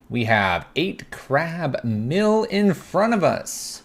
We have 8 crab mill in front of us.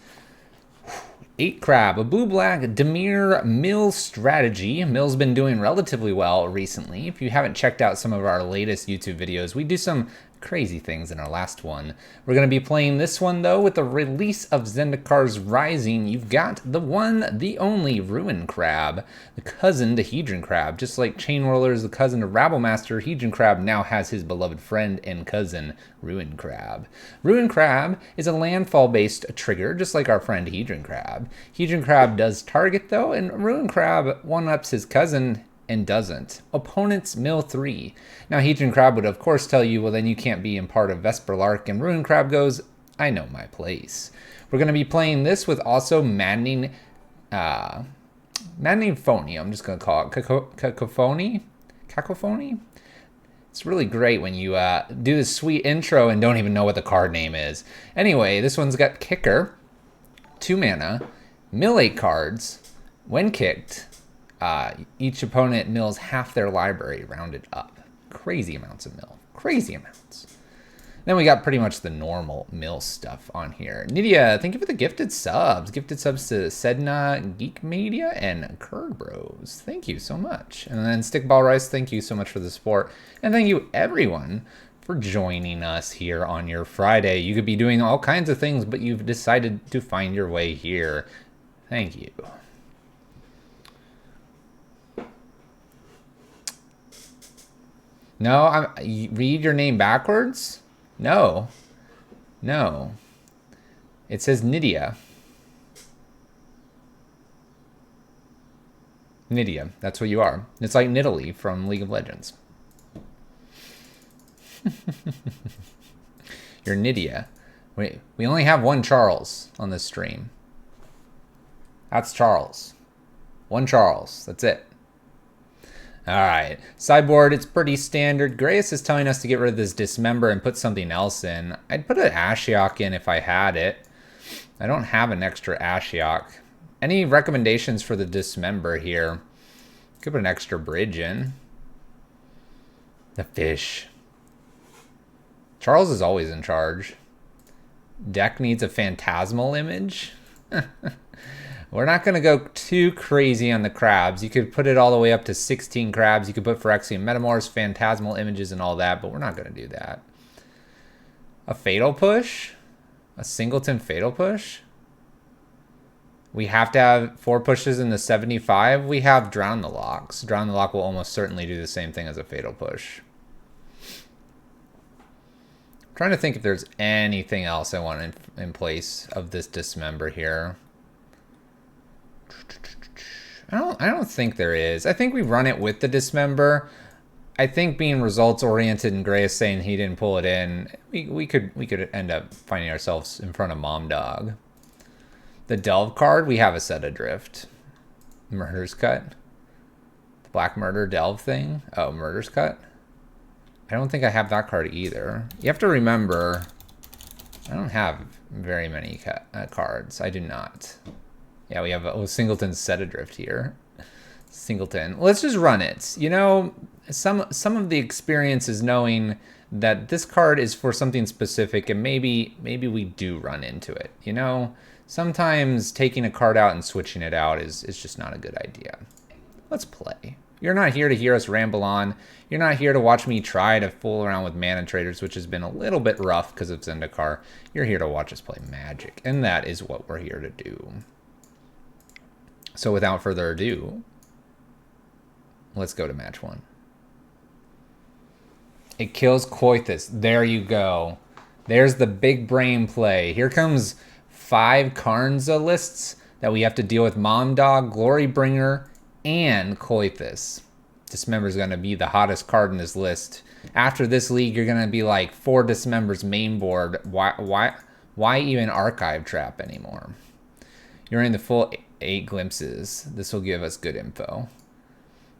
8 crab, a blue black Demir mill strategy. Mill's been doing relatively well recently. If you haven't checked out some of our latest YouTube videos, we do some crazy things in our last one. We're going to be playing this one though with the release of Zendikar's Rising. You've got the one, the only Ruin Crab, the cousin to Hedron Crab. Just like Chain Whirler is the cousin to Rabblemaster, Hedron Crab now has his beloved friend and cousin, Ruin Crab. Ruin Crab is a landfall-based trigger, just like our friend Hedron Crab. Hedron Crab does target though, and Ruin Crab one-ups his cousin and doesn't. Opponents mill 3. Now Hedron Crab would of course tell you, well then you can't be in part of Vesperlark, and Ruin Crab goes, I know my place. We're going to be playing this with also Maddening Phony. I'm just going to call it Cacophony? Cacophony? It's really great when you do this sweet intro and don't even know what the card name is. Anyway, this one's got Kicker, 2 mana, mill 8 cards. When kicked, each opponent mills half their library rounded up. Crazy amounts of mill. Crazy amounts. Then we got pretty much the normal mill stuff on here. Nydia, thank you for the gifted subs. Gifted subs to Sedna, Geek Media, and Kurd Bros. Thank you so much. And then Stickball Rice, thank you so much for the support. And thank you everyone for joining us here on your Friday. You could be doing all kinds of things, but you've decided to find your way here. Thank you. No, read your name backwards? No. No. It says Nydia. Nydia, that's what you are. It's like Nidalee from League of Legends. You're Nydia. We only have one Charles on this stream. That's Charles. One Charles. That's it. Alright, sideboard, it's pretty standard. Grace is telling us to get rid of this Dismember and put something else in. I'd put an Ashiok in if I had it. I don't have an extra Ashiok. Any recommendations for the Dismember here? Could put an extra bridge in. The fish. Charles is always in charge. Deck needs a phantasmal image. We're not going to go too crazy on the crabs. You could put it all the way up to 16 crabs. You could put Phyrexian Metamorphs, Phantasmal Images, and all that, but we're not going to do that. A Fatal Push? A Singleton Fatal Push? We have to have 4 pushes in the 75. We have Drown the Locks. Drown the Lock will almost certainly do the same thing as a Fatal Push. I'm trying to think if there's anything else I want in place of this Dismember here. I don't think there is. I think we run it with the Dismember. I think being results oriented and Gray is saying he didn't pull it in, we could end up finding ourselves in front of Mom Dog. The Delve card, we have a set adrift. Murder's Cut. The Black Murder Delve thing. Oh, Murder's Cut. I don't think I have that card either. You have to remember, I don't have very many cards. I do not. Yeah, we have a Singleton set adrift here. Singleton. Let's just run it. You know, some of the experience is knowing that this card is for something specific, and maybe we do run into it. You know, sometimes taking a card out and switching it out is just not a good idea. Let's play. You're not here to hear us ramble on. You're not here to watch me try to fool around with mana traders, which has been a little bit rough because of Zendikar. You're here to watch us play Magic, and that is what we're here to do. So without further ado, let's go to match 1. It kills Coithus. There you go. There's the big brain play. Here comes 5 Karnza lists that we have to deal with. Mom Dog, Glorybringer, and Coithus. Dismember is going to be the hottest card in this list. After this league, you're going to be like 4 Dismembers main board. Why even Archive Trap anymore? You're in the full 8 glimpses. This will give us good info.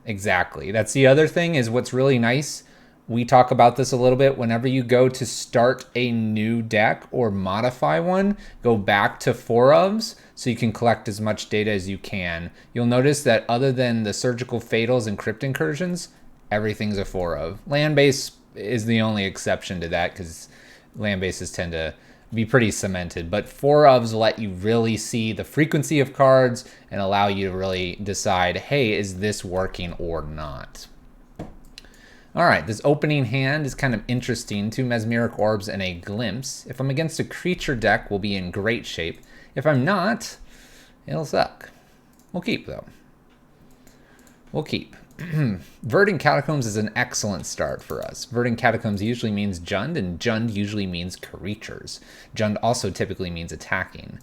Exactly. That's the other thing is what's really nice. We talk about this a little bit. Whenever you go to start a new deck or modify one, go back to 4 ofs so you can collect as much data as you can. You'll notice that other than the Surgical Fatals and Crypt Incursions, everything's a 4 of. Land base is the only exception to that because land bases tend to be pretty cemented. But 4-ofs let you really see the frequency of cards and allow you to really decide, hey, is this working or not? All right, this opening hand is kind of interesting. 2 Mesmeric Orbs and a Glimpse. If I'm against a creature deck, we'll be in great shape. If I'm not, it'll suck. We'll keep, though. We'll keep. Verdant Catacombs is an excellent start for us. Verdant Catacombs usually means Jund, and Jund usually means creatures. Jund also typically means attacking.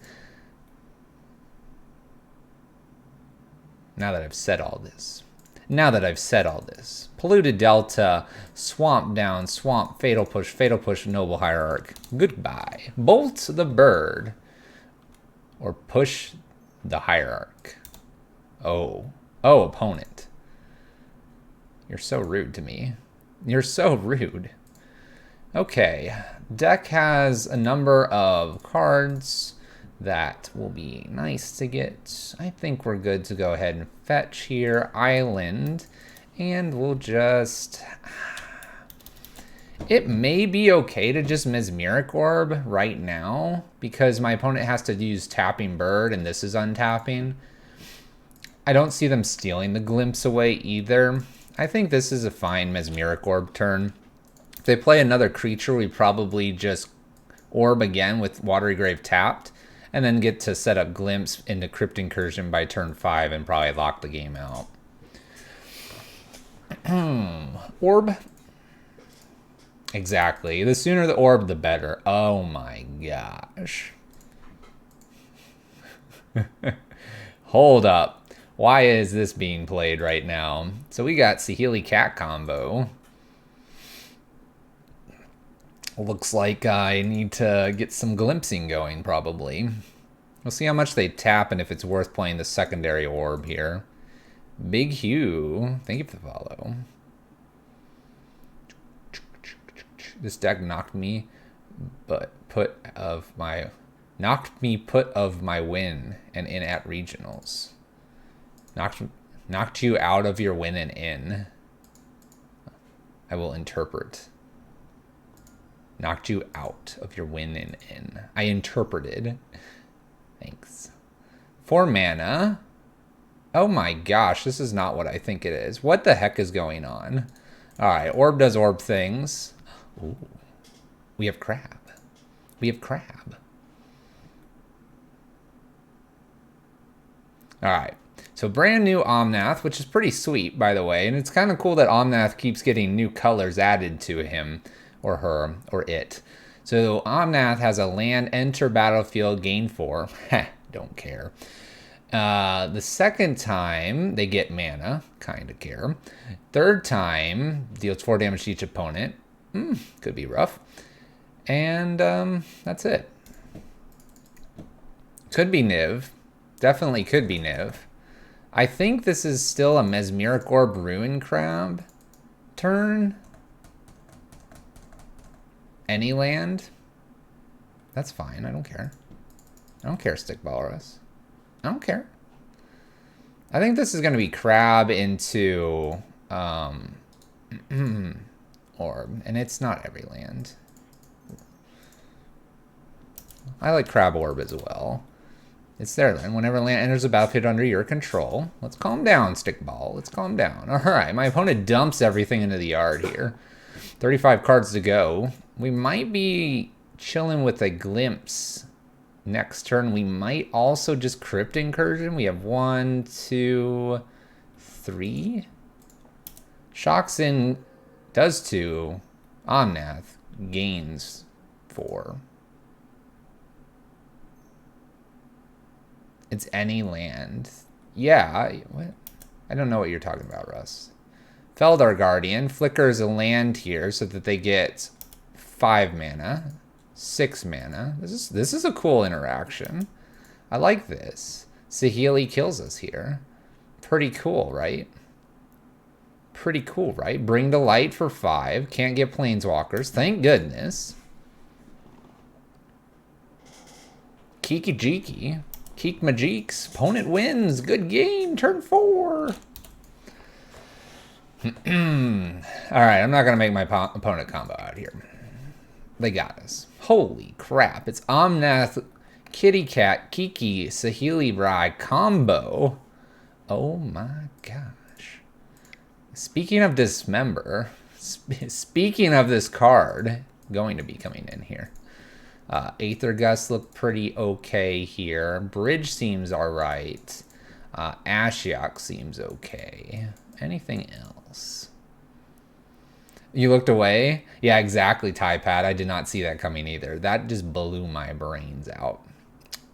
Now that I've said all this. Polluted Delta, Swamp Down, Swamp, Fatal Push, Noble Hierarch. Goodbye. Bolt the Bird. Or Push the Hierarch. Oh, opponent. You're so rude to me. You're so rude. Okay, deck has a number of cards that will be nice to get. I think we're good to go ahead and fetch here. Island. And we'll just... It may be okay to just Mesmeric Orb right now, because my opponent has to use Tapping Bird, and this is untapping. I don't see them stealing the Glimpse away either. I think this is a fine Mesmeric Orb turn. If they play another creature, we probably just Orb again with Watery Grave tapped, and then get to set up Glimpse into Crypt Incursion by turn 5 and probably lock the game out. Orb. Exactly. The sooner the orb, the better. Oh my gosh. Hold up. Why is this being played right now? So we got Saheeli Cat combo. Looks like I need to get some glimpsing going, probably. We'll see how much they tap and if it's worth playing the secondary orb here. Big Hugh, thank you for the follow. This deck knocked me put of my win and in at regionals. Knocked you out of your win and in. I will interpret. Knocked you out of your win and in. I interpreted. Thanks. 4 mana. Oh my gosh, this is not what I think it is. What the heck is going on? Alright, orb does orb things. Ooh. We have crab. We have crab. Alright, so brand new Omnath, which is pretty sweet, by the way. And it's kind of cool that Omnath keeps getting new colors added to him, or her, or it. So Omnath has a land, enter battlefield, gain 4. Heh, don't care. The second time, they get mana. Kind of care. Third time, deals 4 damage to each opponent. Could be rough. And that's it. Could be Niv. Definitely could be Niv. I think this is still a Mesmeric Orb Ruin Crab turn. Any land. That's fine. I don't care. I don't care, Stick Walrus. I don't care. I think this is going to be crab into orb, and it's not every land. I like crab orb as well. It's their land. Whenever land enters the battlefield under your control. Let's calm down, Stickball. Let's calm down. All right, my opponent dumps everything into the yard here. 35 cards to go. We might be chilling with a glimpse. Next turn, we might also just Crypt Incursion. We have 1, 2, 3. Shocks in, does 2. Omnath gains 4. It's any land. Yeah, what? I don't know what you're talking about, Russ. Feldar Guardian flickers a land here so that they get 5 mana. 6 mana. This is a cool interaction. I like this. Saheeli kills us here. Pretty cool, right? Pretty cool, right? Bring to light for 5. Can't get planeswalkers. Thank goodness. Kiki Jiki. Keek Majeeks. Opponent wins. Good game. Turn 4. Alright, I'm not going to make my opponent combo out here. They got us. Holy crap. It's Omnath, Kitty Cat, Kiki, Sahili Rai combo. Oh my gosh. Speaking of Dismember, speaking of this card going to be coming in here. Aether Gust look pretty okay here. Bridge seems alright. Ashiok seems okay. Anything else? You looked away? Yeah, exactly, Typad. I did not see that coming either. That just blew my brains out.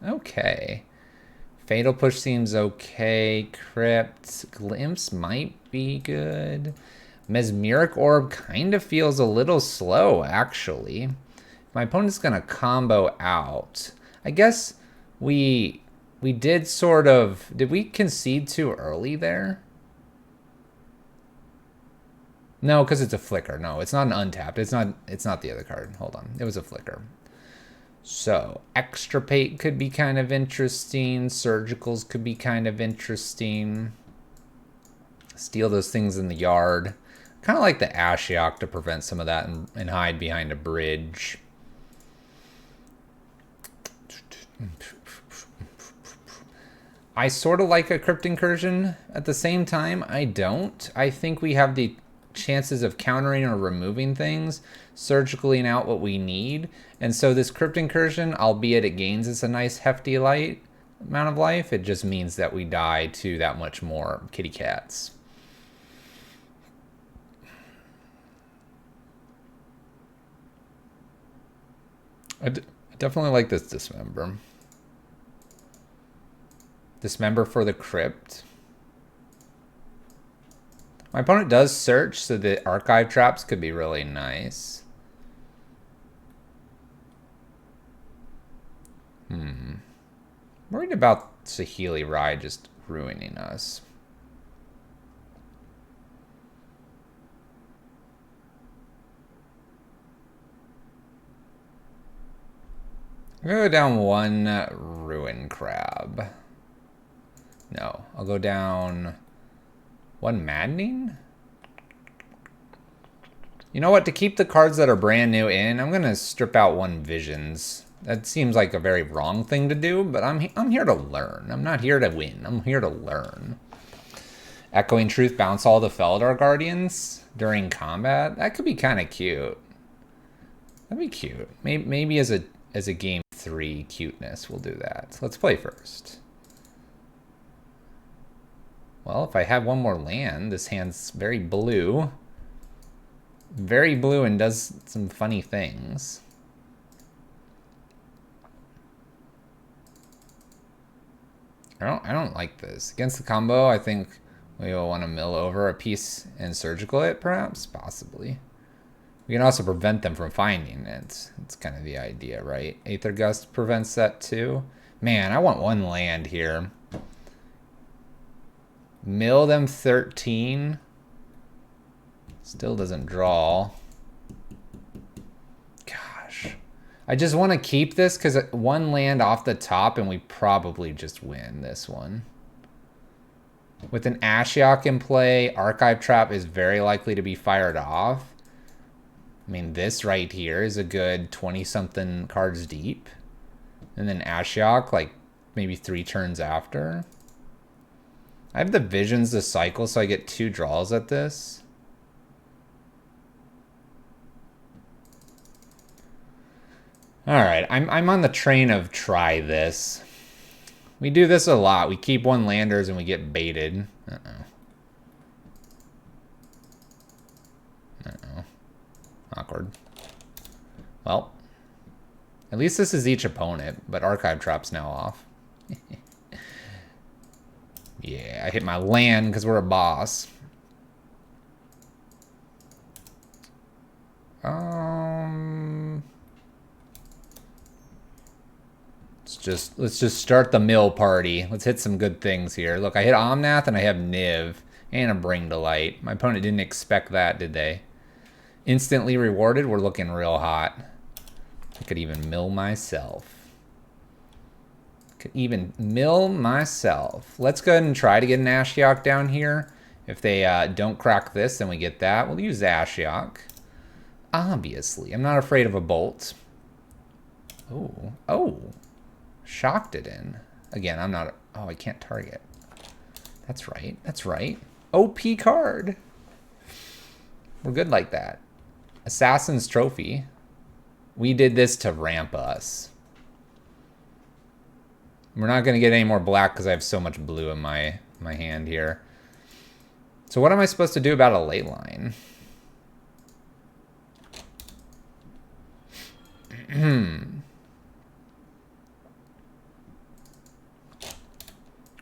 Okay. Fatal Push seems okay. Crypt. Glimpse might be good. Mesmeric Orb kind of feels a little slow, actually. My opponent's going to combo out. I guess we did sort of... Did we concede too early there? No, because it's a flicker. No, it's not an untapped. It's not the other card. Hold on. It was a flicker. So, Extirpate could be kind of interesting. Surgicals could be kind of interesting. Steal those things in the yard. Kind of like the Ashiok to prevent some of that and hide behind a bridge. I sort of like a Crypt Incursion. At the same time, I don't. I think we have the chances of countering or removing things, surgically out what we need. And so this Crypt Incursion, albeit it gains us a nice hefty amount of life, it just means that we die to that much more kitty cats. I definitely like this Dismember. Dismember for the Crypt. My opponent does search, so the Archive Traps could be really nice. Worried about Sahili Rai just ruining us. I'm gonna go down one Ruin Crab. No, I'll go down one Maddening? You know what? To keep the cards that are brand new in, I'm going to strip out one Visions. That seems like a very wrong thing to do, but I'm here to learn. I'm not here to win. I'm here to learn. Echoing Truth, bounce all the Feldar Guardians during combat. That could be kind of cute. That'd be cute. Maybe as a game 3 cuteness, we'll do that. Let's play first. Well, if I have one more land, this hand's very blue. Very blue and does some funny things. I don't like this. Against the combo, I think we will want to mill over a piece and surgical it, perhaps? Possibly. We can also prevent them from finding it. It's kind of the idea, right? Aether Gust prevents that too. Man, I want one land here. Mill them 13. Still doesn't draw. Gosh. I just want to keep this because one land off the top and we probably just win this one. With an Ashiok in play, Archive Trap is very likely to be fired off. I mean, this right here is a good 20-something cards deep. And then Ashiok, like, maybe 3 turns after. I have the Visions to cycle, so I get 2 draws at this. Alright, I'm on the train of try this. We do this a lot. We keep one landers and we get baited. Awkward. Well, at least this is each opponent, but Archive Trap's now off. Yeah, I hit my land because we're a boss. Let's just start the mill party. Let's hit some good things here. Look, I hit Omnath and I have Niv and a Bring to Light. My opponent didn't expect that, did they? Instantly rewarded. We're looking real hot. I could even mill myself. Let's go ahead and try to get an Ashiok down here. If they don't crack this, then we get that. We'll use the Ashiok. Obviously. I'm not afraid of a bolt. Oh. Oh. Shocked it in. Again, I'm not... Oh, I can't target. That's right. That's right. OP card. We're good like that. Assassin's Trophy. We did this to ramp us. We're not going to get any more black because I have so much blue in my hand here. So what am I supposed to do about a ley line?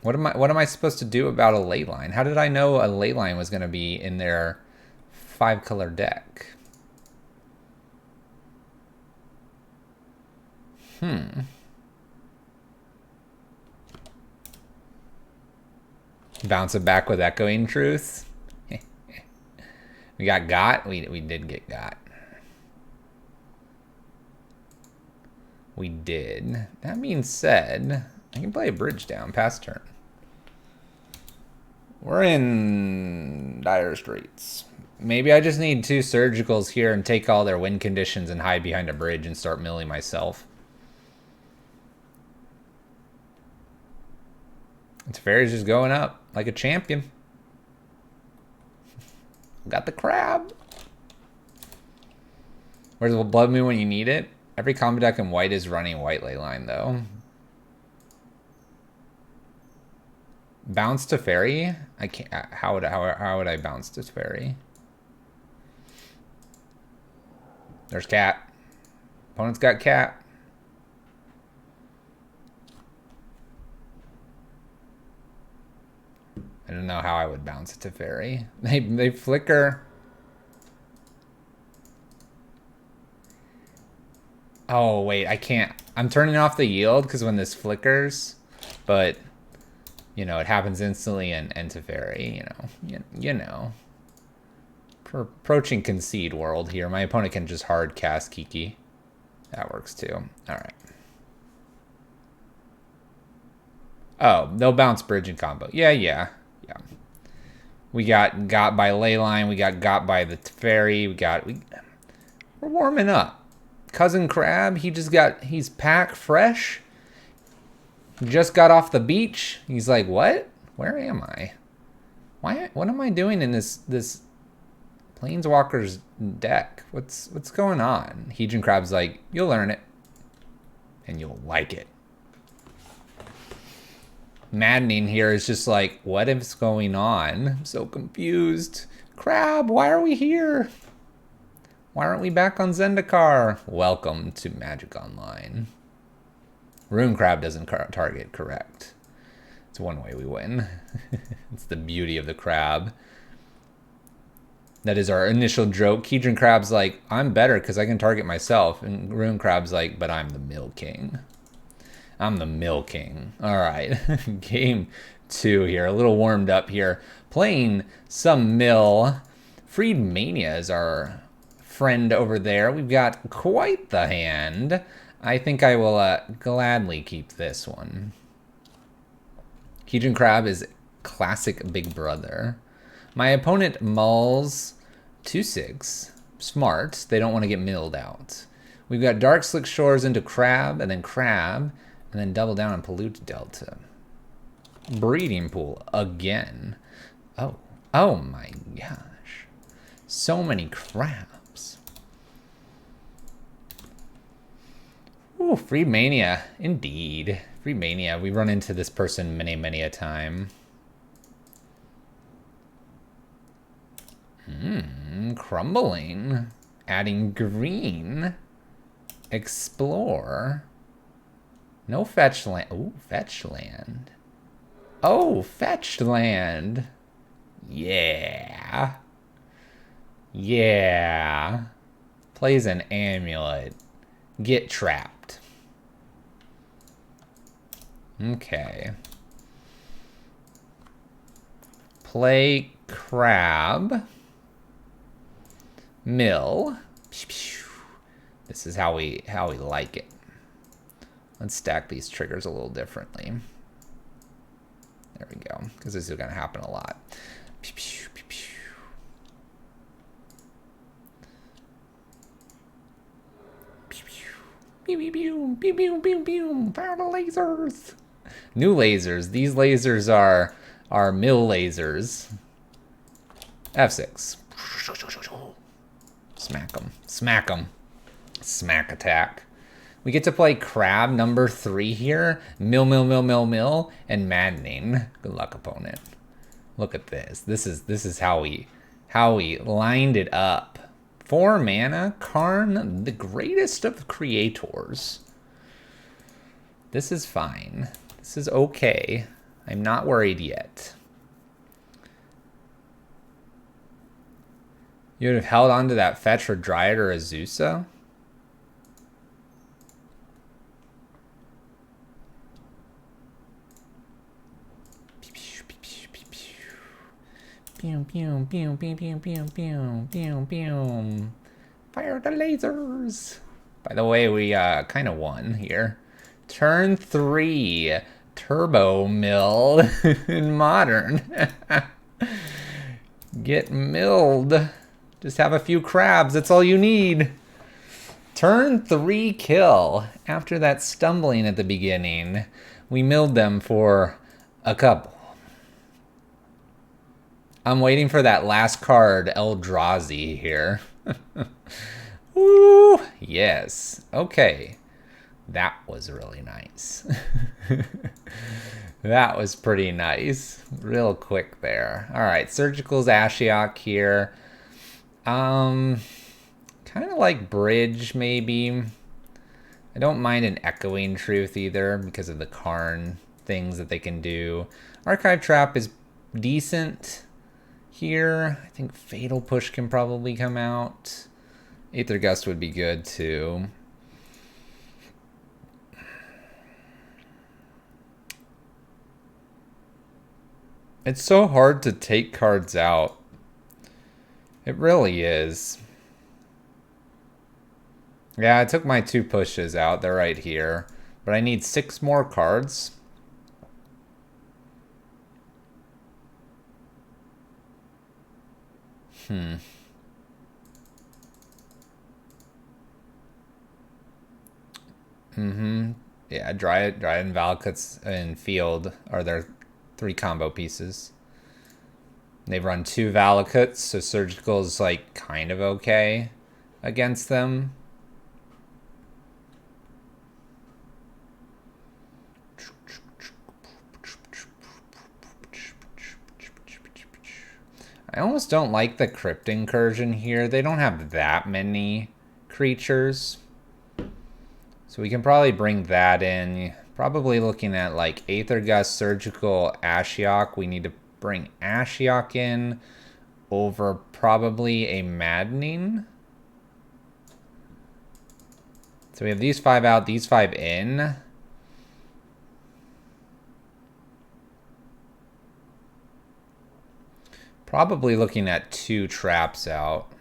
What am I supposed to do about a ley line? How did I know a ley line was going to be in their 5-color deck? Bounce it back with Echoing Truth. We got. We did get got. We did. That being said, I can play a bridge down past turn. We're in dire straits. Maybe I just need 2 surgicals here and take all their win conditions and hide behind a bridge and start milling myself. Teferi's just going up like a champion. Got the crab. Where's the Blood Moon when you need it? Every combo deck in white is running white ley line though. Bounce Teferi? I can't. How would I bounce Teferi? There's cat. Opponent's got cat. I don't know how I would bounce a Teferi. They flicker. Oh wait, I can't. I'm turning off the yield because when this flickers, but you know it happens instantly in Teferi. You know. Approaching concede world here. My opponent can just hard cast Kiki. That works too. All right. Oh, they'll bounce bridge and combo. Yeah. We got by Leyline. We got by the Teferi. We're warming up. Cousin Crab, he's pack fresh. Just got off the beach. He's like, what? Where am I? What am I doing in this Planeswalker's deck? What's going on? Hedron Crab's like, you'll learn it. And you'll like it. Maddening here is just like, what is going on? I'm so confused. Crab, why are we here? Why aren't we back on Zendikar? Welcome to Magic Online. Rune Crab doesn't target, correct. It's one way we win. It's the beauty of the crab. That is our initial joke. Hedron Crab's like, I'm better because I can target myself. And Rune Crab's like, but I'm the Mill King. I'm the Mill King. All right. Game 2 here. A little warmed up here. Playing some Mill. Freed Mania is our friend over there. We've got quite the hand. I think I will gladly keep this one. Hedron Crab is classic Big Brother. My opponent mulls 2/6. Smart. They don't want to get milled out. We've got Dark Slick Shores into Crab, and then double down on Pollute Delta. Breeding Pool again. Oh my gosh. So many crabs. Ooh, Free Mania. Indeed. Free Mania. We run into this person many a time. Crumbling. Adding green. Explore. No fetch land. Ooh, fetch land. Oh, fetched land. Yeah. Yeah. Plays an amulet. Get trapped. Okay. Play crab. Mill. This is how we like it. Let's stack these triggers a little differently. There we go, because this is going to happen a lot. Pew, pew, pew, pew, pew, pew, pew. Fire the lasers. New lasers. These lasers are mill lasers. F6. Smack them. Smack them. Smack attack. We get to play crab number 3 here. Mill, mill, mill, mill, mill, and maddening. Good luck, opponent. Look at this. This is how we lined it up. 4 mana, Karn, the greatest of creators. This is fine. This is okay. I'm not worried yet. You would have held on to that fetch for Dryad or Azusa? Pew, pew, pew, pew, pew, pew, pew, pew, pew. Fire the lasers. By the way, we kind of won here. Turn 3. Turbo mill in modern. Get milled. Just have a few crabs. That's all you need. Turn 3 kill. After that stumbling at the beginning, we milled them for a couple. I'm waiting for that last card, Eldrazi here. Ooh, yes. Okay. That was really nice. That was pretty nice. Real quick there. All right, Surgical's Ashiok here. Kind of like Bridge, maybe. I don't mind an Echoing Truth either because of the Karn things that they can do. Archive Trap is decent here. I think Fatal Push can probably come out. Aether Gust would be good too. It's so hard to take cards out. It really is. Yeah, I took my 2 pushes out. They're right here. But I need 6 more cards. Yeah, Dryad and Valakut's in field are their 3 combo pieces. They run 2 Valakuts, so Surgical is like kind of okay against them. I almost don't like the Crypt Incursion here. They don't have that many creatures. So we can probably bring that in. Probably looking at like Aether Gust, Surgical, Ashiok. We need to bring Ashiok in over probably a Maddening. So we have these 5 out, these 5 in. Probably looking at 2 traps out.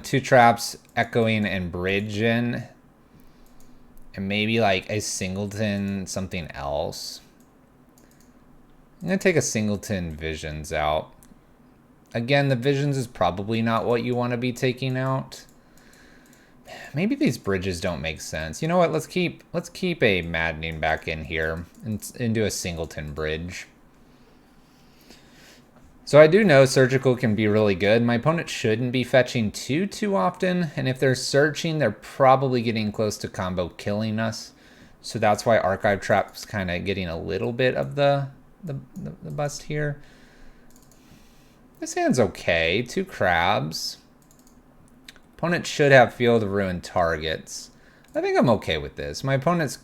2 traps, Echoing and Bridge in. And maybe like a Singleton something else. I'm going to take a Singleton Visions out. Again, the Visions is probably not what you want to be taking out. Maybe these bridges don't make sense. You know what? Let's keep a Maddening back in here and do a Singleton Bridge. So I do know Surgical can be really good. My opponent shouldn't be fetching too often, and if they're searching, they're probably getting close to combo killing us. So that's why Archive Trap's kind of getting a little bit of the bust here. This hand's okay. 2 crabs. Opponent should have Field of Ruin targets. I think I'm okay with this. My opponent's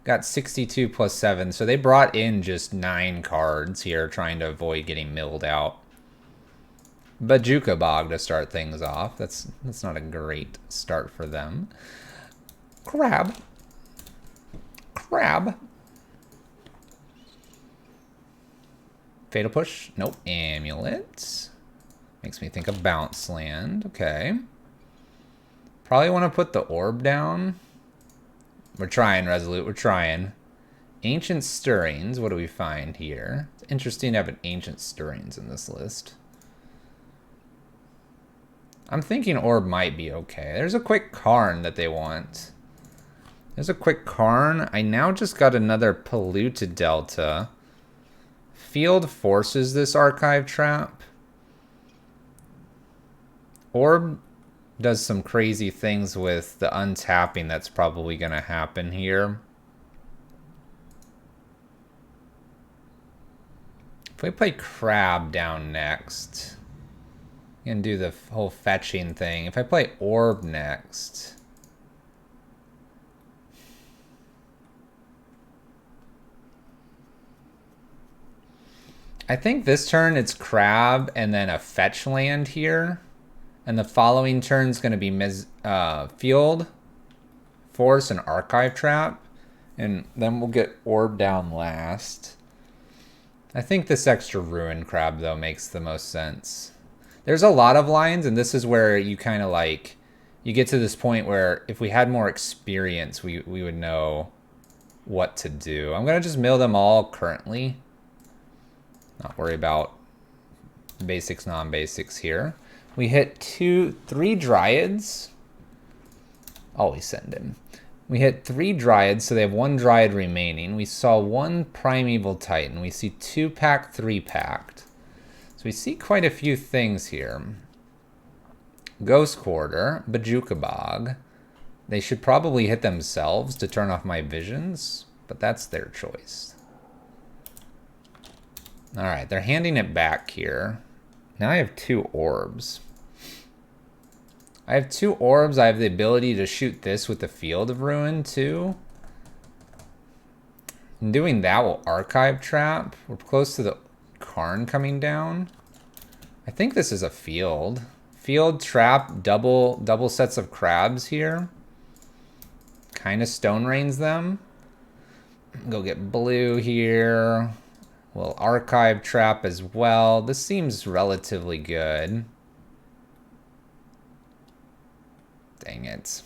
got 62 plus 7, so they brought in just 9 cards here trying to avoid getting milled out. Bajuka Bog to start things off. That's not a great start for them. Crab. Crab. Fatal Push. Nope. Amulet. Makes me think of Bounce Land. Okay. Probably want to put the orb down. We're trying, Resolute. We're trying. Ancient Stirrings. What do we find here? It's interesting to have an Ancient Stirrings in this list. I'm thinking Orb might be okay. There's a quick Karn that they want. There's a quick Karn. I now just got another Polluted Delta. Field forces this Archive Trap. Orb does some crazy things with the untapping that's probably going to happen here. If we play Crab down next, we can do the whole fetching thing. If I play Orb next, I think this turn it's Crab and then a fetch land here. And the following turn is going to be Field, Force, and Archive Trap. And then we'll get Orb down last. I think this extra Ruin Crab, though, makes the most sense. There's a lot of lines, and this is where you kind of like... You get to this point where if we had more experience, we would know what to do. I'm going to just mill them all currently. Not worry about basics, non-basics here. We hit 3 Dryads. Always send him. We hit 3 Dryads, so they have 1 Dryad remaining. We saw 1 Primeval Titan. We see 2 packed, 3 packed. So we see quite a few things here. Ghost Quarter, Bajuka Bog. They should probably hit themselves to turn off my visions, but that's their choice. Alright, they're handing it back here. Now I have 2 orbs. I have 2 orbs. I have the ability to shoot this with the Field of Ruin, too. And doing that will Archive Trap. We're close to the Karn coming down. I think this is a Field. Field, Trap, double sets of crabs here. Kind of Stone Rains them. Go get blue here. We'll Archive Trap as well. This seems relatively good. Dang it.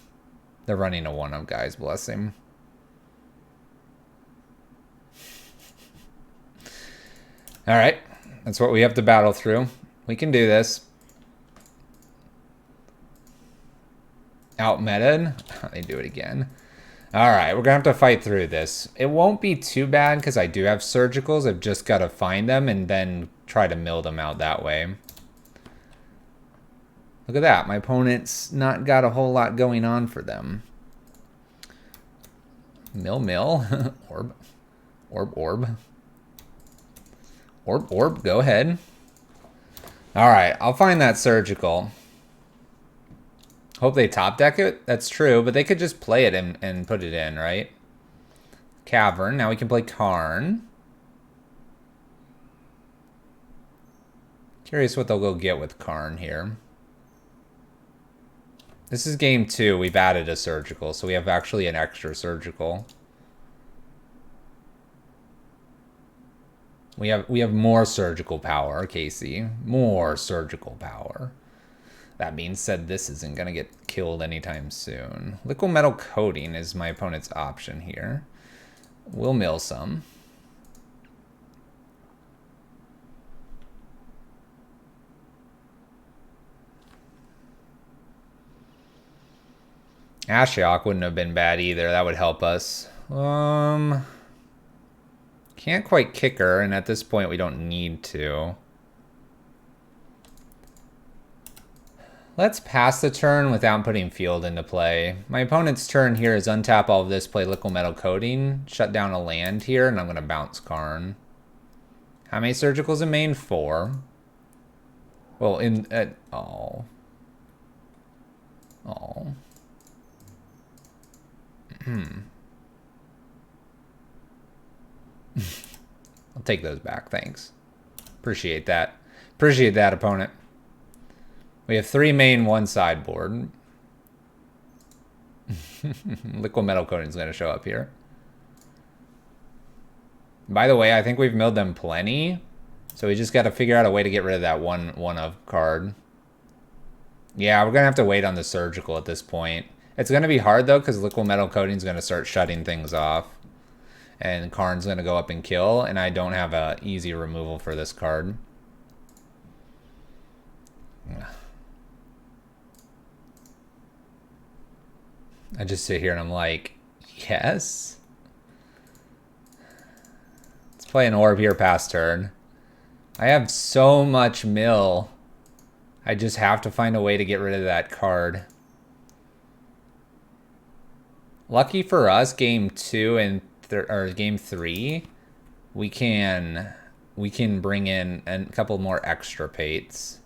They're running a 1-up, guys. Bless him. Alright. That's what we have to battle through. We can do this. Out-meted. They do it again. Alright, we're going to have to fight through this. It won't be too bad because I do have surgicals. I've just got to find them and then try to mill them out that way. Look at that. My opponent's not got a whole lot going on for them. Mill. Orb. Orb. Go ahead. Alright, I'll find that surgical. Hope they top deck it. That's true, but they could just play it and put it in, right? Cavern. Now we can play Karn. Curious what they'll go get with Karn here. This is game 2. We've added a surgical, so we have actually an extra surgical. We have more surgical power, Casey. More surgical power. That being said, this isn't going to get killed anytime soon. Liquid Metal Coating is my opponent's option here. We'll mill some. Ashiok wouldn't have been bad either. That would help us. Can't quite kick her, and at this point we don't need to. Let's pass the turn without putting Field into play. My opponent's turn here is untap all of this, play Liquid Metal Coating, shut down a land here, and I'm going to bounce Karn. How many surgicals in main? 4. Well, oh. I'll take those back, thanks. Appreciate that. Appreciate that, opponent. We have 3 main, 1 sideboard. Liquid Metal Coating is going to show up here. By the way, I think we've milled them plenty. So we just got to figure out a way to get rid of that one of card. Yeah, we're going to have to wait on the surgical at this point. It's going to be hard, though, because Liquid Metal Coating is going to start shutting things off. And Karn's going to go up and kill, and I don't have an easy removal for this card. I just sit here and I'm like, yes. Let's play an orb here past turn. I have so much mill. I just have to find a way to get rid of that card. Lucky for us, game 2 and or game 3, we can bring in a couple more extra pates.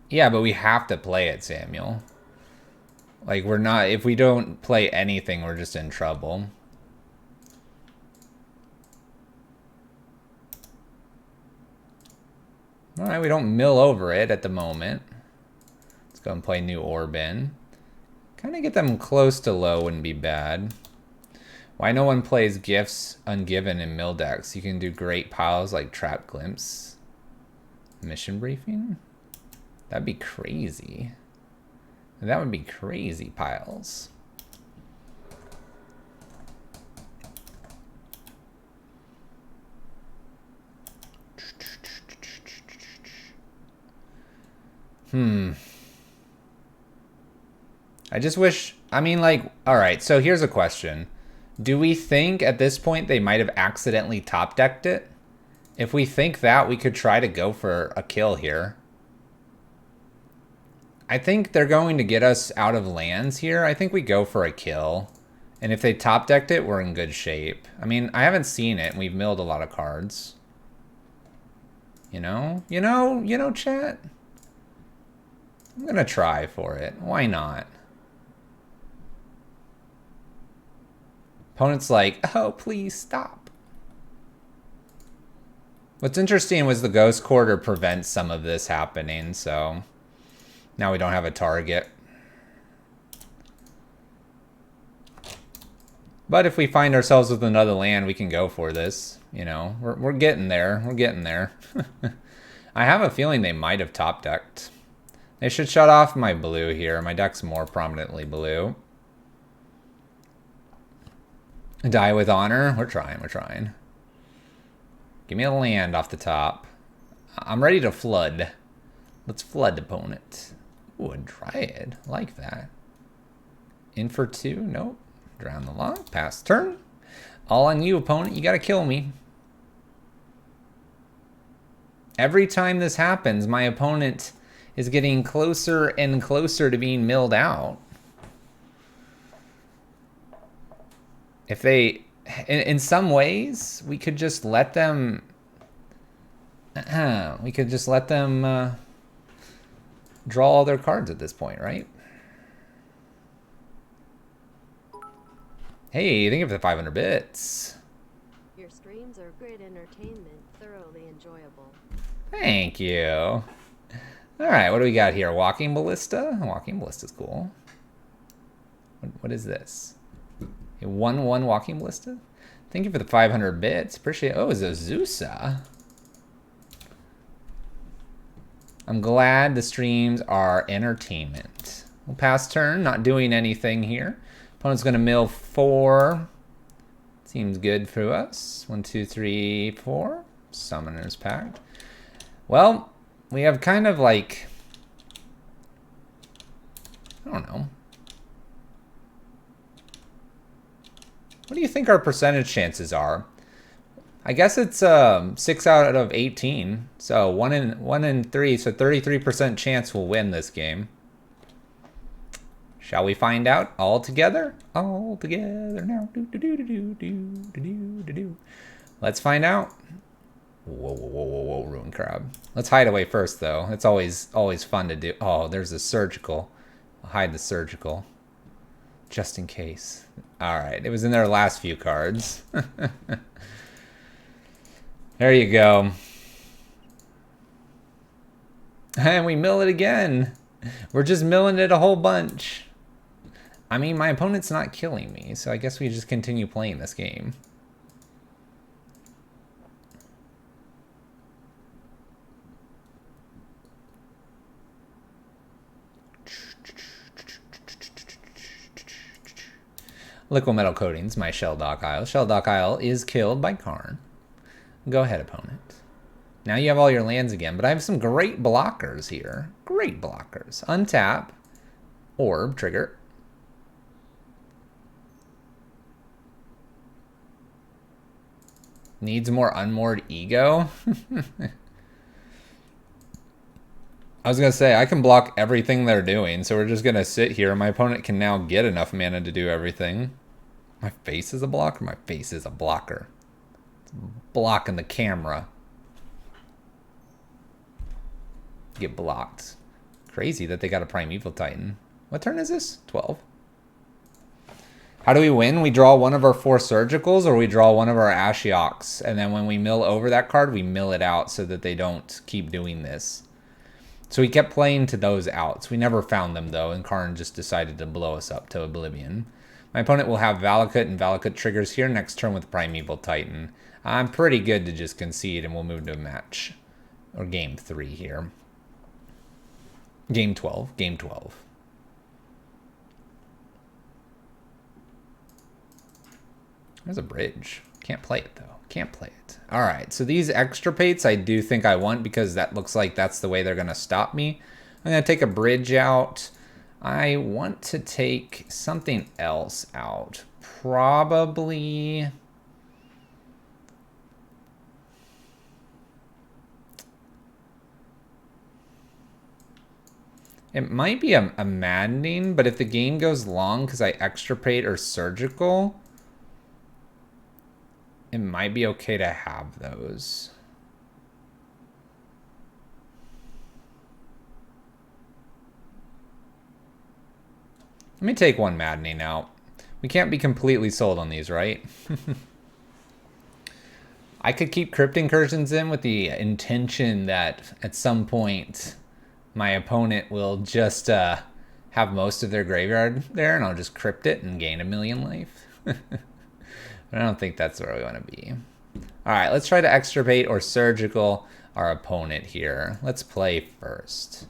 Yeah, but we have to play it, Samuel. Like, we're not... If we don't play anything, we're just in trouble. Alright, we don't mill over it at the moment. Let's go and play new orb in. Kind of get them close to low wouldn't be bad. Why no one plays gifts ungiven in mill decks? You can do great piles like Trap Glimpse. Mission briefing? That'd be crazy. That would be crazy piles. I just wish... I mean, like... Alright, so here's a question. Do we think at this point they might have accidentally top-decked it? If we think that, we could try to go for a kill here. I think they're going to get us out of lands here. I think we go for a kill. And if they top-decked it, we're in good shape. I mean, I haven't seen it, and we've milled a lot of cards. You know, chat? I'm gonna try for it. Why not? Opponent's like, oh, please stop. What's interesting was the Ghost Quarter prevents some of this happening, so now we don't have a target. But if we find ourselves with another land, we can go for this. You know, we're getting there. We're getting there. I have a feeling they might have top-decked. They should shut off my blue here. My deck's more prominently blue. Die with honor. We're trying. We're trying. Give me a land off the top. I'm ready to flood. Let's flood opponent. Ooh, a Dryad. I like that. In for 2. Nope. Drown the lock. Pass turn. All on you, opponent. You gotta kill me. Every time this happens, my opponent is getting closer and closer to being milled out. If they... In some ways, we could just let them... we could just let them draw all their cards at this point, right? Hey, thank you for the 500 bits. Your streams are great entertainment, thoroughly enjoyable. Thank you. All right, what do we got here? Walking Ballista? Walking Ballista's cool. What is this? A 1/1 Walking Ballista? Thank you for the 500 bits. Appreciate it. Oh, it's a Zusa. I'm glad the streams are entertainment. We'll pass turn, not doing anything here. Opponent's going to mill 4. Seems good for us. 1, 2, 3, 4. Summoner's Pact. Well, we have kind of like... I don't know. What do you think our percentage chances are? I guess it's 6 out of 18. So 1 in 3. So 33% chance we'll win this game. Shall we find out all together? All together now. Let's find out. Whoa, Ruin Crab. Let's hide away first, though. It's always fun to do. Oh, there's a surgical. I'll hide the surgical. Just in case. Alright, it was in their last few cards. There you go. And we mill it again. We're just milling it a whole bunch. I mean, my opponent's not killing me, so I guess we just continue playing this game. Liquid Metal Coatings, my Shelldock Isle. Shelldock Isle is killed by Karn. Go ahead, opponent. Now you have all your lands again, but I have some great blockers here. Great blockers. Untap. Orb. Trigger. Needs more unmoored ego. I was going to say, I can block everything they're doing, so we're just going to sit here. My opponent can now get enough mana to do everything. My face is a blocker? My face is a blocker. It's blocking the camera. Get blocked. Crazy that they got a Primeval Titan. What turn is this? 12. How do we win? We draw one of our 4 Surgicals, or we draw one of our Ashioks. And then when we mill over that card, we mill it out so that they don't keep doing this. So we kept playing to those outs. We never found them, though, and Karn just decided to blow us up to oblivion. My opponent will have Valakut, and Valakut triggers here next turn with Primeval Titan. I'm pretty good to just concede, and we'll move to a match. Or game 3 here. Game 12. Game 12. There's a bridge. Can't play it, though. Can't play it. All right, so these extirpates I do think I want because that looks like that's the way they're going to stop me. I'm going to take a bridge out. I want to take something else out. Probably... It might be a maddening, but if the game goes long because I extirpate or surgical... It might be okay to have those. Let me take one maddening out. We can't be completely sold on these, right? I could keep Crypt Incursions in with the intention that at some point my opponent will just have most of their graveyard there and I'll just crypt it and gain 1,000,000 life. I don't think that's where we want to be. All right, let's try to extirpate or surgical our opponent here. Let's play first.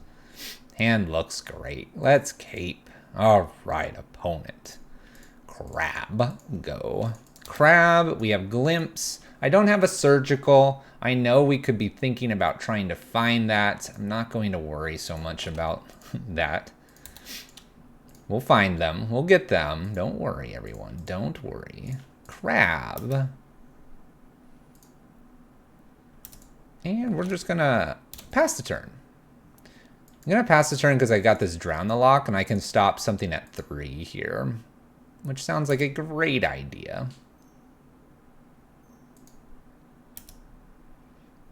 Hand looks great. Let's cape. All right, opponent. Crab, go. Crab, we have Glimpse. I don't have a surgical. I know we could be thinking about trying to find that. I'm not going to worry so much about that. We'll find them. We'll get them. Don't worry, everyone. Don't worry. Crab. And we're just gonna pass the turn. I'm gonna pass the turn because I got this Drown the Lock and I can stop something at 3 here, which sounds like a great idea.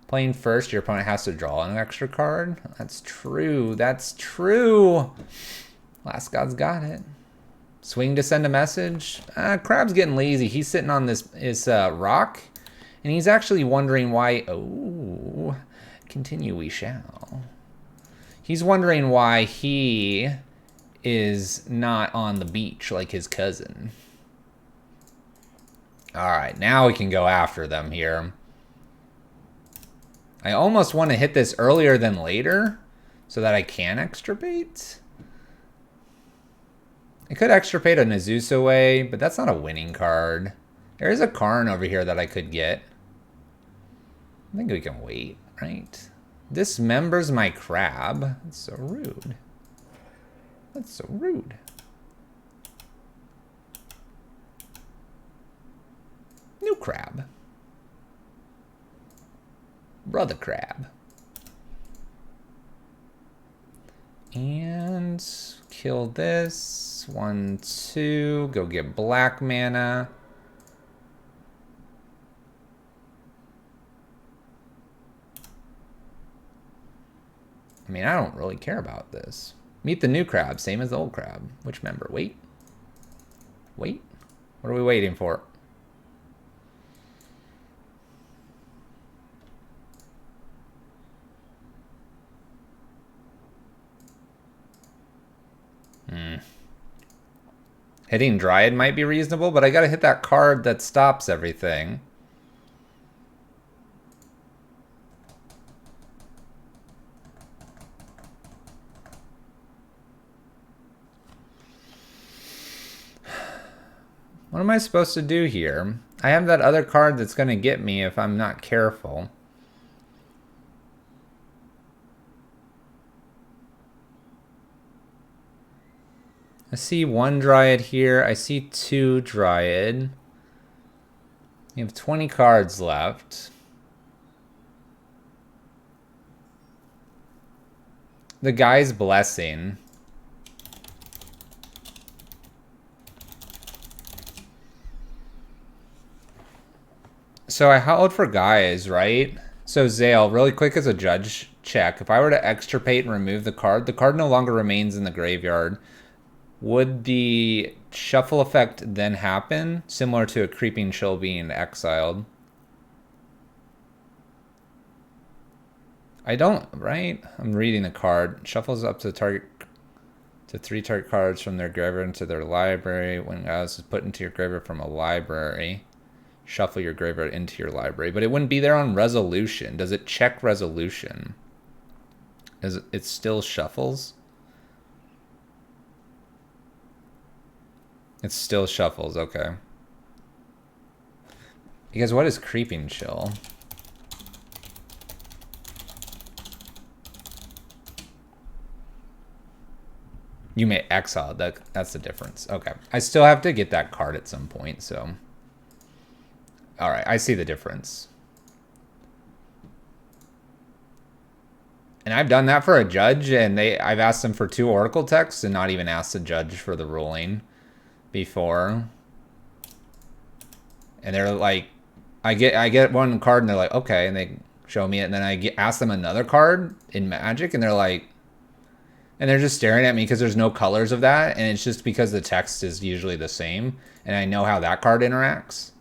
Playing first, your opponent has to draw an extra card. That's true. That's true. Last God's got it. Swing to send a message. Crab's getting lazy. He's sitting on his rock, and he's actually wondering why. Oh, continue we shall. He's wondering why he is not on the beach like his cousin. All right, now we can go after them here. I almost want to hit this earlier than later so that I can extirpate. I could extirpate a Nazusa away, but that's not a winning card. There is a Karn over here that I could get. I think we can wait, right? Dismembers my crab. That's so rude. That's so rude. New crab. Brother crab. And kill this. 1, 2. Go get black mana. I mean, I don't really care about this. Meet the new crab, same as the old crab. Which member? Wait. Wait. What are we waiting for? Hitting Dryad might be reasonable, but I gotta hit that card that stops everything. What am I supposed to do here? I have that other card that's gonna get me if I'm not careful. I see one Dryad here. I see two Dryad. You have 20 cards left. The guy's blessing. So I held for guys, right? So Zale, really quick as a judge check. If I were to extirpate and remove the card no longer remains in the graveyard. Would the shuffle effect then happen? Similar to a creeping chill being exiled. I don't, right? I'm reading the card. Shuffles up to target to 3 target cards from their graveyard into their library. When Alice is put into your graveyard from a library, shuffle your graveyard into your library. But it wouldn't be there on resolution. Does it check resolution? It still shuffles? It still shuffles, okay. Because what is creeping chill? You may exile. That's the difference. Okay. I still have to get that card at some point, so. Alright, I see the difference. And I've done that for a judge, and I've asked them for 2 Oracle texts and not even asked the judge for the ruling before. And they're like, I get one card and they're like, okay, and they show me it, and then I ask them another card in Magic, and they're like, and they're just staring at me because there's no colors of that, and it's just because the text is usually the same, and I know how that card interacts.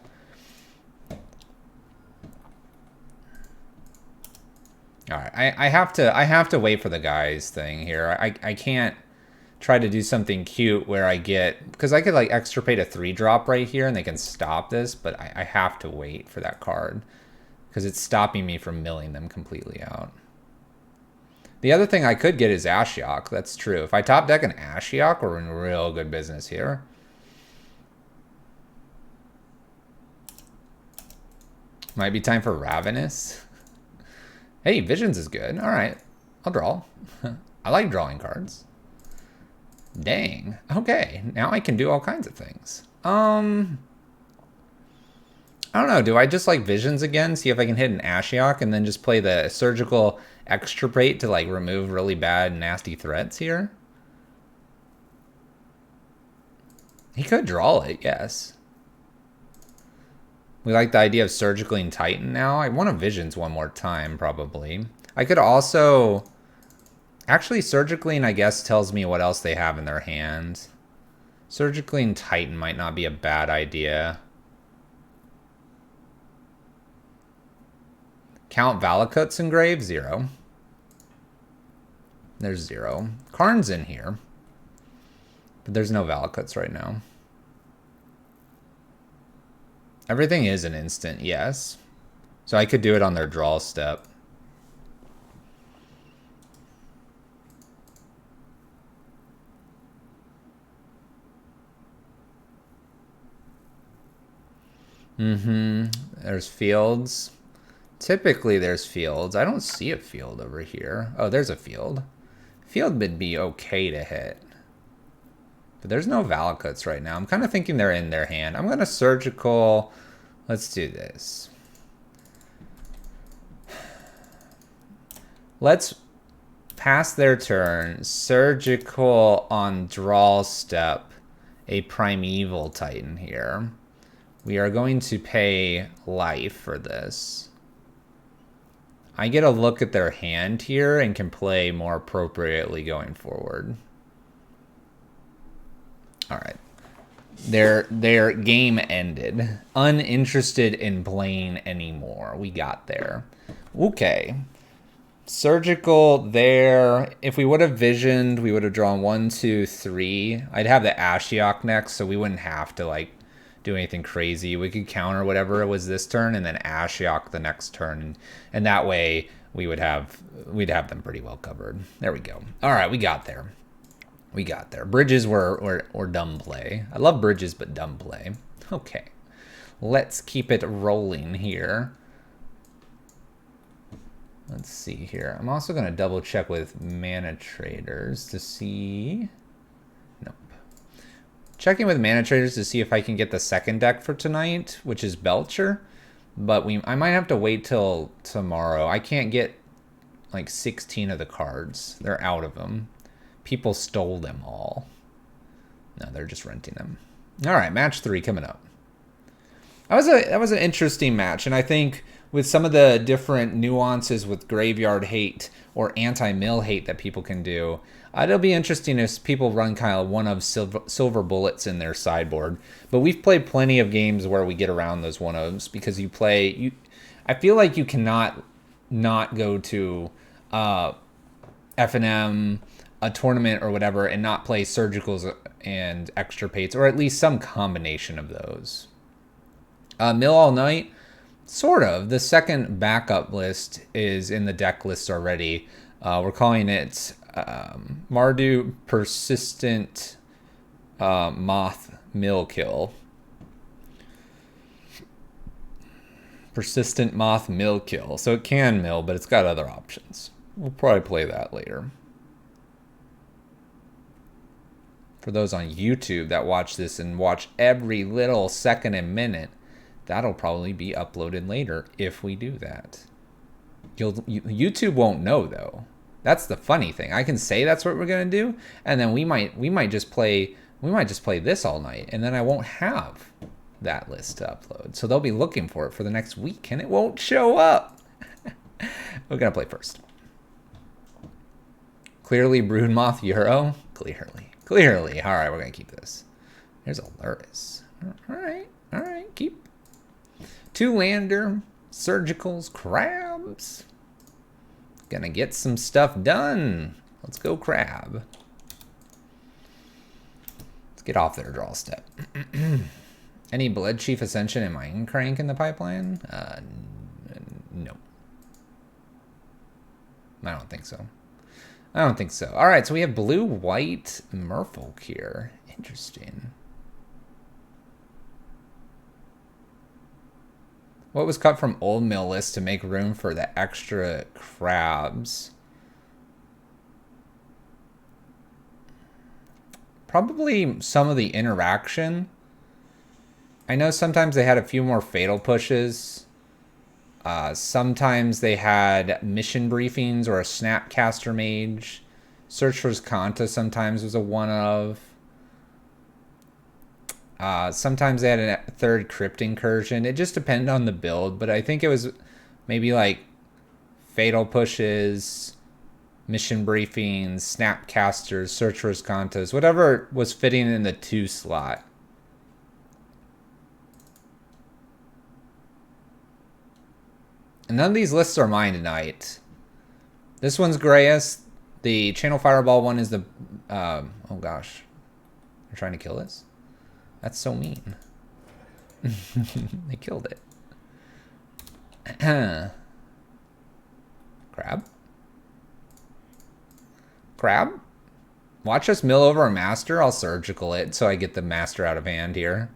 All right, I have to wait for the guys thing here. I can't try to do something cute where I get, because I could like extirpate a 3-drop right here and they can stop this, but I have to wait for that card because it's stopping me from milling them completely out. The other thing I could get is Ashiok. That's true. If I top deck an Ashiok, we're in real good business here. Might be time for Ravenous. Hey, Visions is good. All right, I'll draw. I like drawing cards. Dang. Okay, now I can do all kinds of things. I don't know. Do I just like Visions again? See if I can hit an Ashiok and then just play the Surgical Extirpate to like remove really bad, nasty threats here? He could draw it, yes. We like the idea of Surgically Titan now. I want a Visions one more time, probably. I could also... Actually, Surgically, I guess, tells me what else they have in their hands. Surgically Titan might not be a bad idea. Count Valakut's engraved? 0. There's 0. Karn's in here. But there's no Valakuts right now. Everything is an instant, yes. So I could do it on their draw step. There's fields. Typically there's fields. I don't see a field over here. Oh, there's a field. Field would be okay to hit. But there's no Valakuts right now. I'm kind of thinking they're in their hand. I'm going to Surgical. Let's do this. Let's pass their turn. Surgical on draw step. A Primeval Titan here. We are going to pay life for this. I get a look at their hand here and can play more appropriately going forward. All right. Their game ended. Uninterested in playing anymore. We got there. Okay. Surgical there. If we would have visioned, we would have drawn 1, 2, 3. I'd have the Ashiok next, so we wouldn't have to like do anything crazy. We could counter whatever it was this turn and then Ashiok the next turn, and that way we'd have them pretty well covered. There we go. All right, we got there. We got there. Bridges were dumb play. I love bridges, but dumb play. Okay, let's keep it rolling here. Let's see here. I'm also going to double check with Mana Traders to see. Nope. checking with mana traders to see if I can get the second deck for tonight, which is Belcher. But I might have to wait till tomorrow. I can't get like 16 of the cards. They're out of them. People stole them all. No, they're just renting them. All right, match 3 coming up. That was an interesting match, and I think with some of the different nuances with graveyard hate or anti-mill hate that people can do, it'll be interesting if people run kind of one of silver bullets in their sideboard. But we've played plenty of games where we get around those one ofs because I feel like you cannot not go to F&M, a tournament or whatever, and not play surgicals and extirpates, or at least some combination of those. Mill all night, sort of. The second backup list is in the deck list already. We're calling it Mardu Persistent Moth Mill Kill. Persistent Moth Mill Kill. So it can mill, but it's got other options. We'll probably play that later. For those on YouTube that watch this and watch every little second and minute, that'll probably be uploaded later if we do that. YouTube won't know though. That's the funny thing. I can say that's what we're gonna do, and then we might just play this all night, and then I won't have that list to upload. So they'll be looking for it for the next week, and it won't show up. We're gonna play first. Clearly, Broodmoth Euro. Clearly. All right, we're gonna keep this. There's a Luris. All right, keep. 2-lander, surgicals, crabs. Gonna get some stuff done. Let's go crab. Let's get off their draw step. Any Blood Chief Ascension and Mind Crank in the pipeline? No. I don't think so. All right, so we have blue-white Merfolk here. Interesting. What was cut from old mill list to make room for the extra crabs? Probably some of the interaction. I know sometimes they had a few more fatal pushes. Sometimes they had mission briefings or a Snapcaster Mage. Search for Kanta sometimes was a one of. Sometimes they had a third Crypt Incursion. It just depended on the build, but I think it was maybe like fatal pushes, mission briefings, Snapcasters, Search for Kantas, whatever was fitting in the 2 slot. And none of these lists are mine tonight. This one's Grayus. The Channel Fireball one is the... oh gosh. They're trying to kill this? That's so mean. They killed it. Crab? Watch us mill over a master. I'll surgical it so I get the master out of hand here.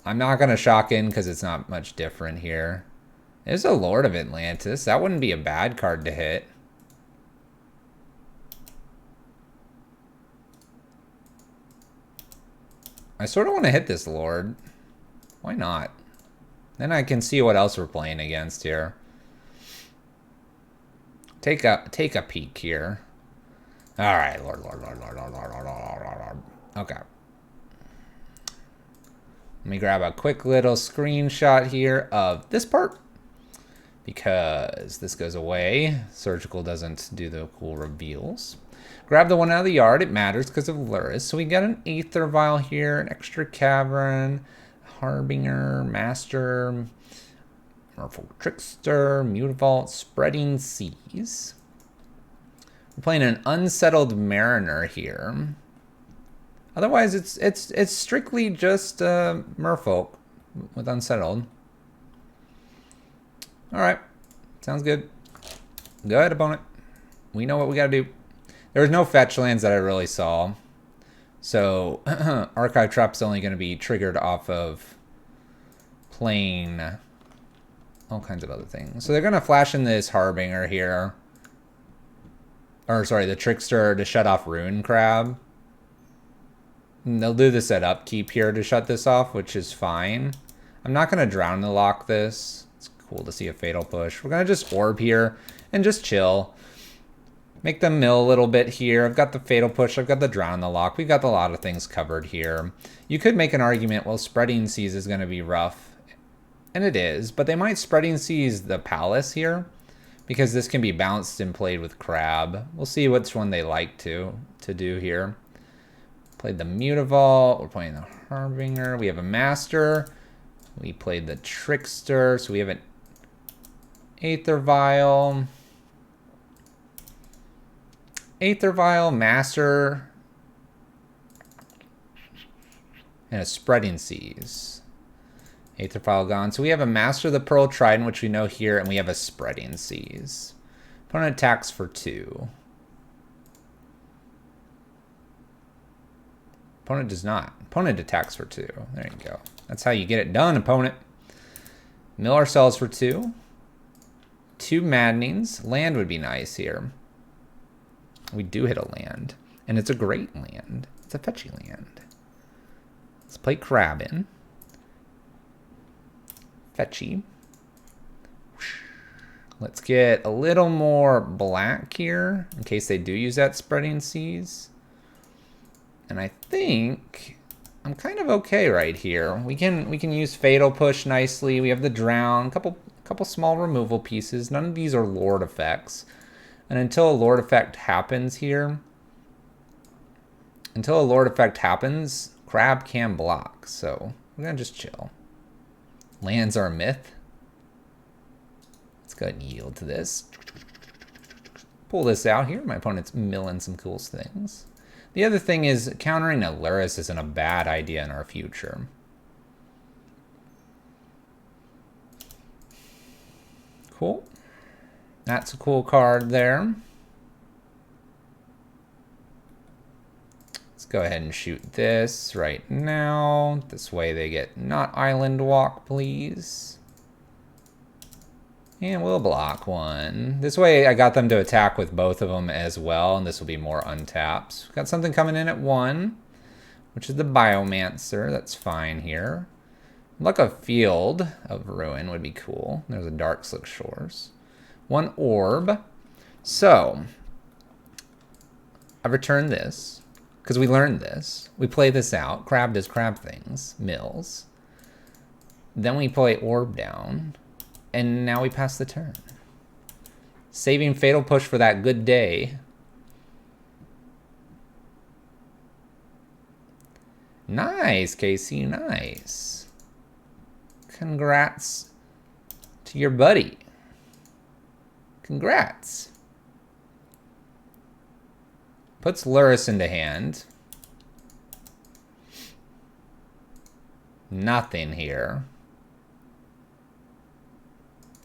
I'm not going to shock in because it's not much different here. There's a Lord of Atlantis. That wouldn't be a bad card to hit. I sort of want to hit this Lord. Why not? Then I can see what else we're playing against here. Take a peek here. All right, Lord. Okay. Let me grab a quick little screenshot here of this part because this goes away. Surgical doesn't do the cool reveals. Grab the one out of the yard. It matters because of Luris. So we got an Aether Vial here, an extra Cavern, Harbinger, Master, Merfolk Trickster, Mutavault, Spreading Seas. We're playing an Unsettled Mariner here. Otherwise, it's strictly just Merfolk with Unsettled. All right, sounds good. Go ahead, opponent. We know what we gotta do. There was no fetch lands that I really saw, so Archive Trap's only going to be triggered off of playing all kinds of other things. So they're going to flash in this Harbinger here, or sorry, the Trickster to shut off Ruin Crab. And they'll do this at upkeep here to shut this off, which is fine. I'm not going to drown the lock this. It's cool to see a fatal push. We're going to just orb here and just chill. Make them mill a little bit here. I've got the fatal push. I've got the drown the lock. We've got a lot of things covered here. You could make an argument, well, spreading seas is going to be rough. And it is, but they might spreading seas the palace here because this can be bounced and played with crab. We'll see which one they like to do here. Played the Mutavault. We're playing the Harbinger. We have a Master. We played the Trickster. So we have an Aether Vial. Aether Vial, Master, and a Spreading Seas. Aether Vial gone. So we have a Master of the Pearl Trident, which we know here, and we have a Spreading Seas. Opponent attacks for 2. Opponent does not. Opponent attacks for 2. There you go. That's how you get it done, opponent. Mill ourselves for 2. 2 Maddenings. Land would be nice here. We do hit a land. And it's a great land. It's a fetchy land. Let's play crab in. Fetchy. Let's get a little more black here in case they do use that spreading seas. And I think I'm kind of okay right here. We can use fatal push nicely. We have the drown, couple small removal pieces. None of these are lord effects. And until a lord effect happens here, crab can block. So we're gonna just chill. Lands are a myth. Let's go ahead and yield to this. Pull this out here. My opponent's milling some cool things. The other thing is countering a Luris isn't a bad idea in our future. Cool. That's a cool card there. Let's go ahead and shoot this right now. This way they get not island walk, please. And we'll block one. This way I got them to attack with both of them as well, and this will be more untaps. Got something coming in at 1, which is the Biomancer. That's fine here. Like a Field of Ruin would be cool. There's a Dark Slick Shores. 1 orb. So, I returned this, because we learned this. We play this out. Crab does crab things. Mills. Then we play orb down. And now we pass the turn. Saving fatal push for that good day. Nice, Casey, nice. Congrats to your buddy. Congrats. Puts Luris into hand. Nothing here.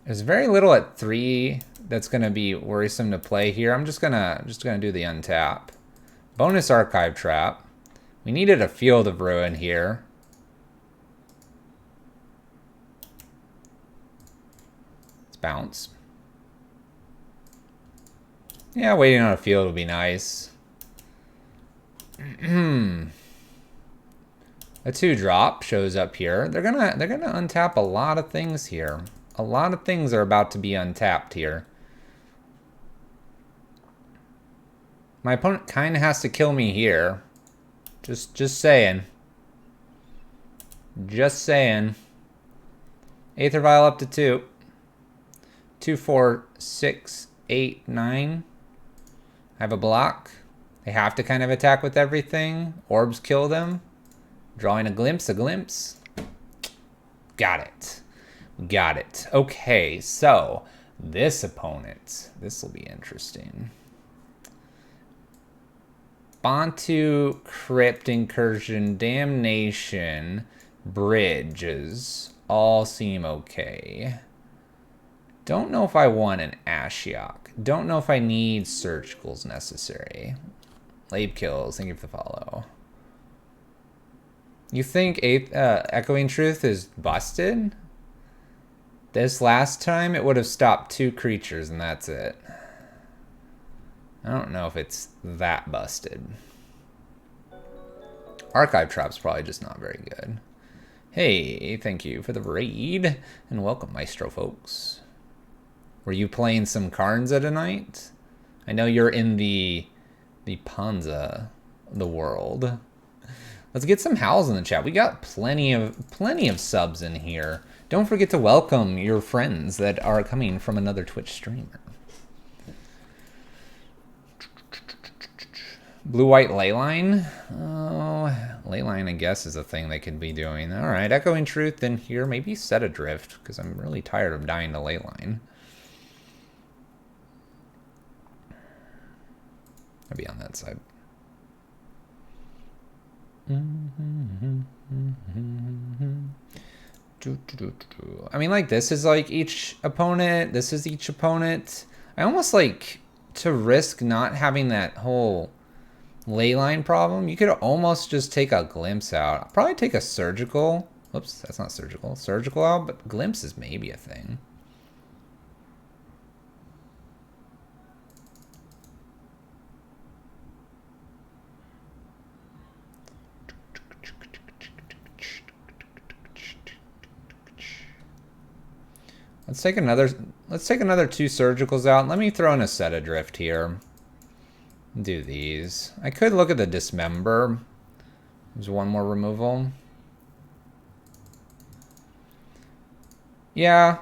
There's very little at 3 that's gonna be worrisome to play here. I'm just gonna do the untap. Bonus Archive Trap. We needed a Field of Ruin here. Let's bounce. Yeah, waiting on a field would be nice. A 2-drop shows up here. They're gonna untap a lot of things here. A lot of things are about to be untapped here. My opponent kind of has to kill me here. Just saying. Just saying. Aether Vial up to 2. 2, 4, 6, 8, 9. I have a block. They have to kind of attack with everything. Orbs kill them. Drawing a glimpse, Got it. Got it. Okay, so this opponent, this will be interesting. Bantu, Crypt, Incursion, Damnation, Bridges all seem okay. Don't know if I want an Ashiok. Don't know if I need Surgicals necessary. Lab kills, thank you for the follow. You think Echoing Truth is busted? This last time, it would have stopped 2 creatures, and that's it. I don't know if it's that busted. Archive Trap's probably just not very good. Hey, thank you for the raid, and welcome, Maestro folks. Were you playing some Karnza tonight? I know you're in the Panza, the world. Let's get some howls in the chat. We got plenty of subs in here. Don't forget to welcome your friends that are coming from another Twitch streamer. Blue-white leyline? Oh, leyline, I guess, is a thing they could be doing. All right, Echoing Truth in here. Maybe Set Adrift, because I'm really tired of dying to leyline. I'll be on that side. I mean, like, this is like each opponent. This is each opponent. I almost like to risk not having that whole leyline problem. You could almost just take a glimpse out. I'll probably take a surgical. Whoops, that's not surgical. Surgical out, but glimpse is maybe a thing. Let's take another 2 surgicals out. Let me throw in a Set Adrift here. Do these. I could look at the Dismember. There's one more removal. Yeah.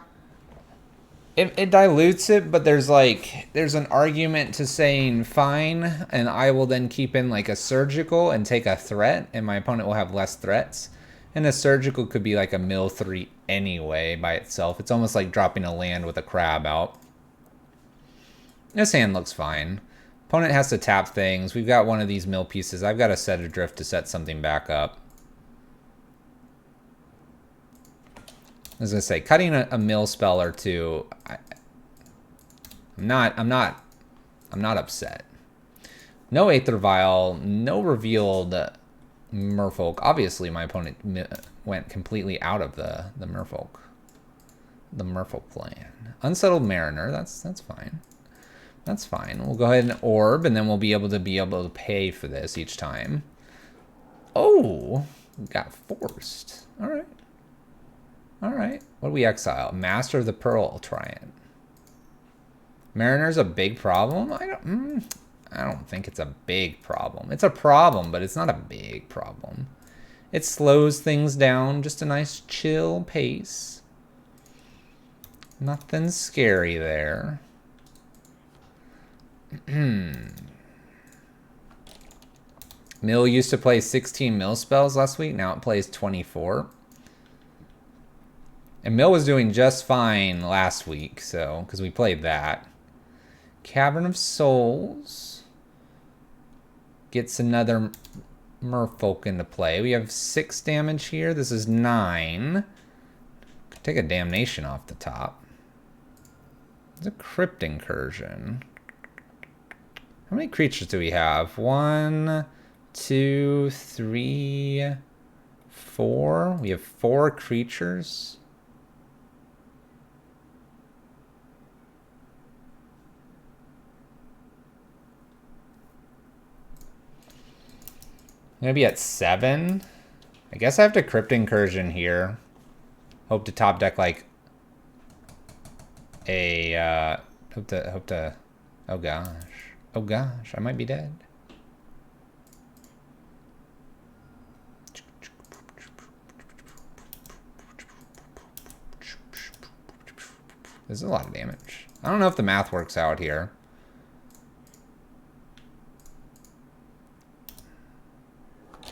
It dilutes it, but there's an argument to saying fine, and I will then keep in like a surgical and take a threat, and my opponent will have less threats. And a surgical could be like a mill 3 anyway by itself. It's almost like dropping a land with a crab out. This hand looks fine. Opponent has to tap things. We've got one of these mill pieces. I've got to Set Adrift to set something back up. I was gonna say, cutting a mill spell or two, I'm not upset. No Aether Vial, no revealed Merfolk. Obviously, my opponent went completely out of the Merfolk. The Merfolk plan. Unsettled Mariner, that's fine. That's fine. We'll go ahead and orb, and then we'll be able to pay for this each time. Oh, got forced. All right. All right. What do we exile? Master of the Pearl. I'll try it. Mariner's a big problem. I don't think it's a big problem. It's a problem, but it's not a big problem. It slows things down. Just a nice chill pace. Nothing scary there. Mill used to play 16 mill spells last week. Now it plays 24. And Mill was doing just fine last week, so because we played that. Cavern of Souls gets another Merfolk into play. We have 6 damage here. This is 9. Could take a Damnation off the top. It's a Crypt Incursion. How many creatures do we have? 1, 2, 3, 4. We have 4 creatures. I'm gonna be at 7. I guess I have to Crypt Incursion here. Hope to top deck like a hope to oh gosh, I might be dead. This is a lot of damage. I don't know if the math works out here.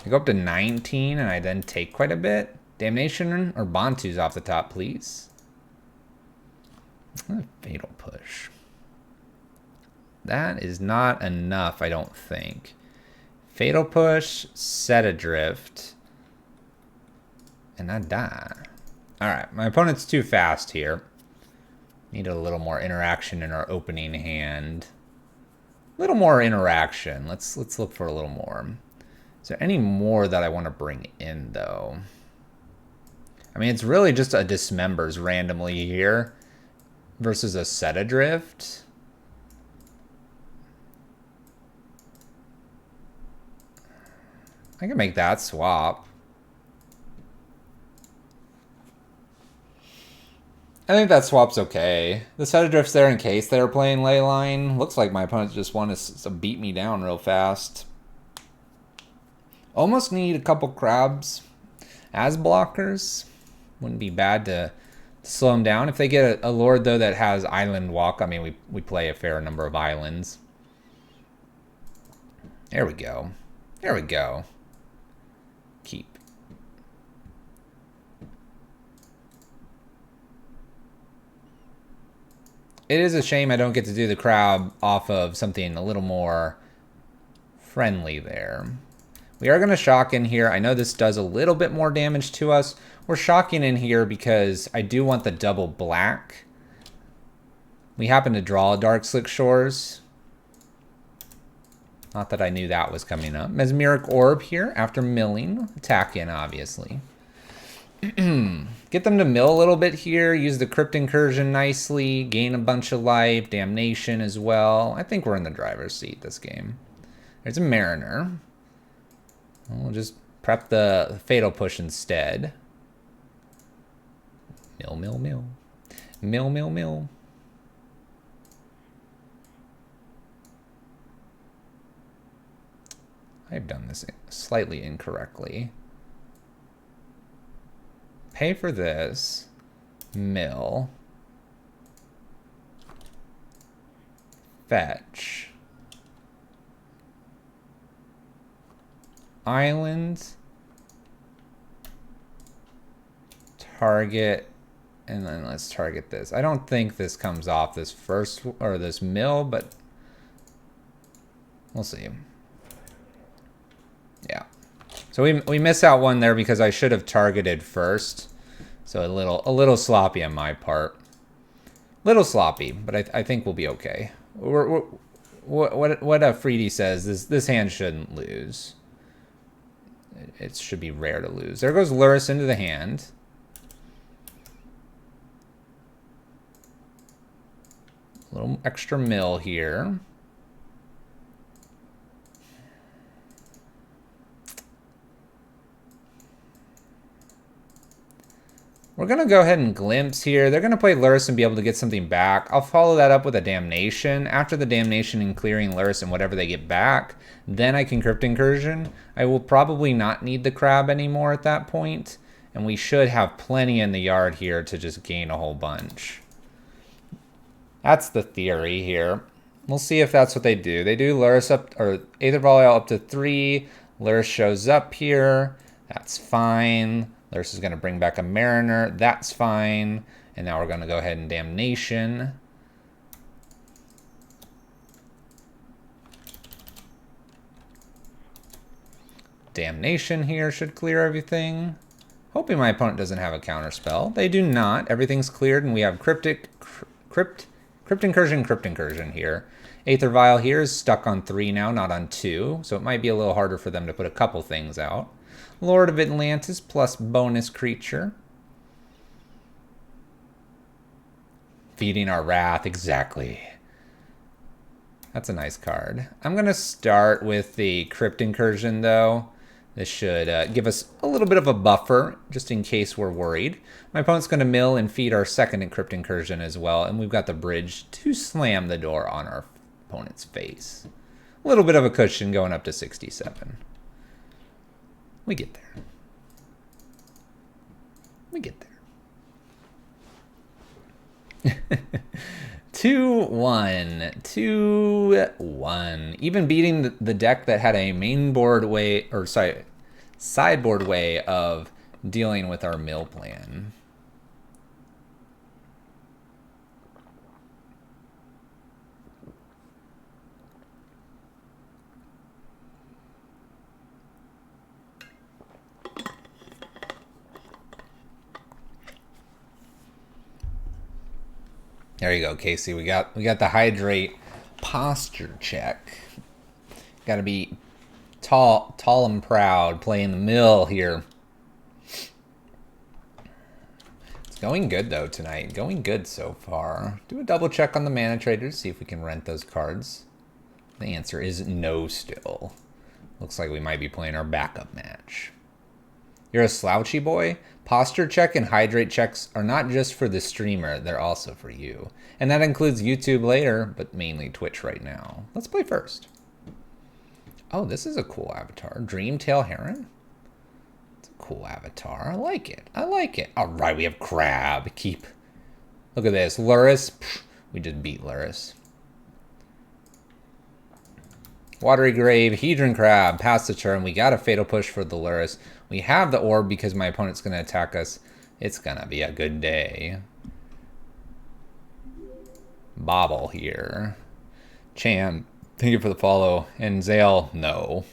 I go up to 19 and I then take quite a bit. Damnation or Bantu's off the top, please. Fatal Push. That is not enough, I don't think. Fatal Push, Set Adrift, and I die. Alright, my opponent's too fast here. Need a little more interaction in our opening hand. A little more interaction. Let's look for a little more. Is there any more that I want to bring in, though? I mean, it's really just a Dismembers randomly here versus a Set Adrift. I can make that swap. I think that swap's okay. The set of drifts there in case they're playing Leyline. Looks like my opponent just wanted to beat me down real fast. Almost need a couple crabs as blockers. Wouldn't be bad to slow them down. If they get a lord, though, that has island walk, I mean, we play a fair number of islands. There we go. There we go. Keep. It is a shame I don't get to do the crab off of something a little more friendly there. We are going to shock in here. I know this does a little bit more damage to us. We're shocking in here because I do want the double black. We happen to draw Dark Slick Shores. Not that I knew that was coming up. Mesmeric Orb here after milling. Attack in, obviously. Get them to mill a little bit here. Use the Crypt Incursion nicely. Gain a bunch of life. Damnation as well. I think we're in the driver's seat this game. There's a Mariner. We'll just prep the Fatal Push instead. Mill, mill, mill. Mill, mill, mill. I've done this slightly incorrectly. Pay for this. Mill. Fetch. Island. Target. And then let's target this. I don't think this comes off this first, or this mill, but we'll see. Yeah. So we miss out one there because I should have targeted first. So a little sloppy on my part. Little sloppy, but I think we'll be okay. What Freedy says, this hand shouldn't lose. It should be rare to lose. There goes Luris into the hand. A little extra mill here. We're going to go ahead and glimpse here. They're going to play Luris and be able to get something back. I'll follow that up with a Damnation. After the Damnation and clearing Luris and whatever they get back, then I can Crypt Incursion. I will probably not need the crab anymore at that point, and we should have plenty in the yard here to just gain a whole bunch. That's the theory here. We'll see if that's what they do. They do Luris up, or Aether Volley up to 3. Luris shows up here. That's fine. Luris is going to bring back a Mariner. That's fine. And now we're going to go ahead and Damnation. Damnation here should clear everything. Hoping my opponent doesn't have a counter spell. They do not. Everything's cleared, and we have Crypt Incursion here. Aether Vial here is stuck on 3 now, not on 2. So it might be a little harder for them to put a couple things out. Lord of Atlantis plus bonus creature. Feeding our wrath, exactly. That's a nice card. I'm going to start with the Crypt Incursion, though. This should give us a little bit of a buffer, just in case we're worried. My opponent's going to mill and feed our second Crypt Incursion as well, and we've got the bridge to slam the door on our opponent's face. A little bit of a cushion going up to 67. We get there. We get there. 2-1. 2-1. Even beating the deck that had a mainboard way, or sorry, sideboard way of dealing with our mill plan. There you go, Casey. We got the hydrate posture check. Got to be tall and proud playing the mill here. It's going good though tonight. Going good so far. Do a double check on the mana traders, see if we can rent those cards. The answer is no still. Looks like we might be playing our backup match. You're a slouchy boy? Posture check and hydrate checks are not just for the streamer, they're also for you. And that includes YouTube later, but mainly Twitch right now. Let's play first. Oh, this is a cool avatar. Dreamtail Heron? It's a cool avatar. I like it. I like it. All right, we have Crab. Keep. Look at this. Luris. Pfft, we just beat Luris. Watery Grave, Hedron Crab, pass the turn. We got a Fatal Push for the Luris. We have the Orb because my opponent's going to attack us. It's going to be a good day. Bobble here. Chan, thank you for the follow. And Zale, no.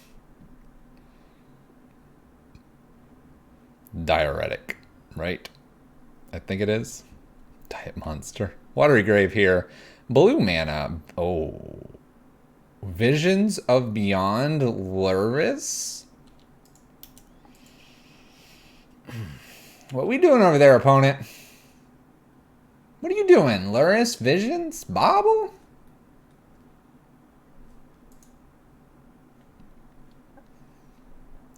Diuretic, right? I think it is. Diet Monster. Watery Grave here. Blue mana. Oh. Visions of Beyond Luris? What we doing over there, opponent? What are you doing? Luris? Visions? Bobble?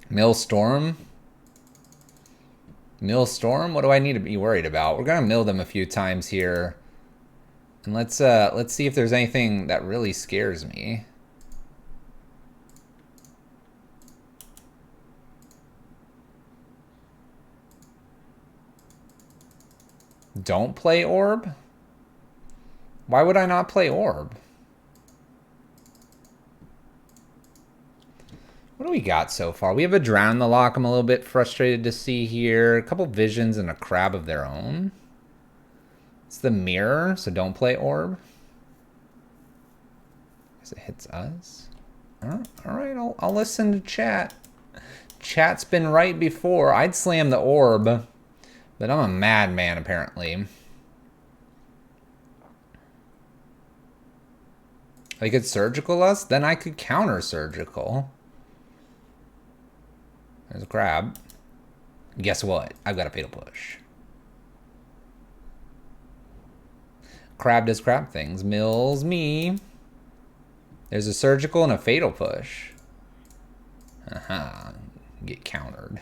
Millstorm? Millstorm? What do I need to be worried about? We're gonna mill them a few times here. And let's see if there's anything that really scares me. Don't play Orb? Why would I not play Orb? What do we got so far? We have a Drown the Lock I'm a little bit frustrated to see here. A couple Visions and a Crab of their own. It's the Mirror, so don't play Orb. Because it hits us. Alright, I'll listen to chat. Chat's been right before. I'd slam the Orb. But I'm a madman, apparently. I could surgical us? Then I could counter surgical. There's a Crab. Guess what? I've got a Fatal Push. Crab does crab things. Mills me. There's a surgical and a Fatal Push. Aha. Get countered.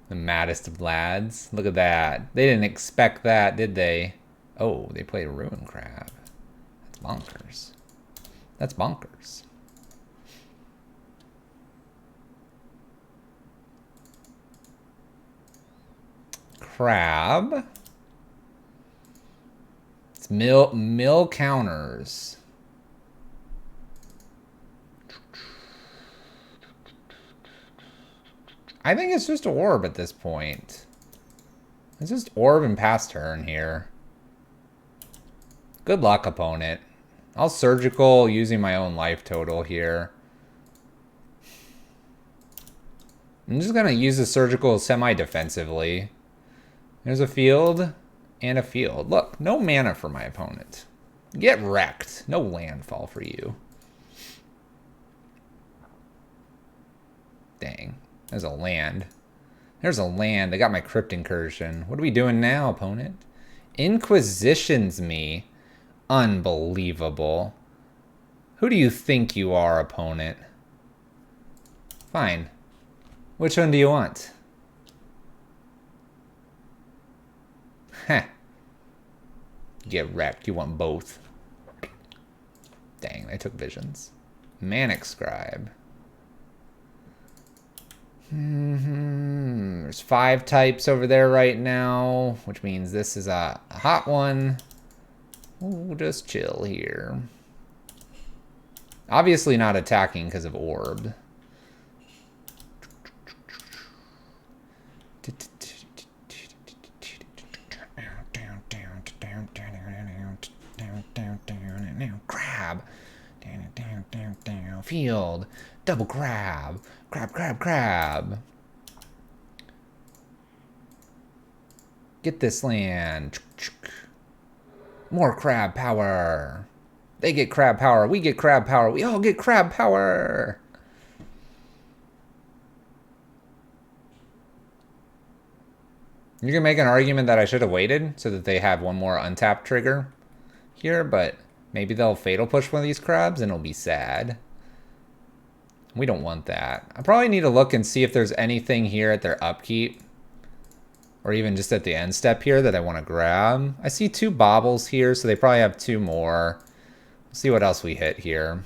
The maddest of lads. Look at that. They didn't expect that, did they? Oh, they played a Ruin Crab. That's bonkers. That's bonkers. Crab. It's mill counters. I think it's just Orb at this point. It's just Orb and pass turn here. Good luck, opponent. I'll surgical using my own life total here. I'm just going to use the surgical semi-defensively. There's a field and a field. Look, no mana for my opponent. Get wrecked. No landfall for you. Dang. There's a land. There's a land. I got my Crypt Incursion. What are we doing now, opponent? Inquisitions me. Unbelievable. Who do you think you are, opponent? Fine. Which one do you want? Heh. Get wrecked. You want both. Dang, they took visions. Manic Scribe. There's 5 types over there right now, which means this is a hot one. We'll just chill here. Obviously not attacking because of Orb. Crab. Field. Double crab. Crab, crab, crab. Get this land. More crab power. They get crab power. We get crab power. We all get crab power. You can make an argument that I should have waited so that they have one more untap trigger here, but Maybe they'll fatal push one of these crabs and it'll be sad. We don't want that. I probably need to look and see if there's anything here at their upkeep. Or even just at the end step here that I want to grab. I see 2 baubles here, so they probably have 2 more. Let's see what else we hit here.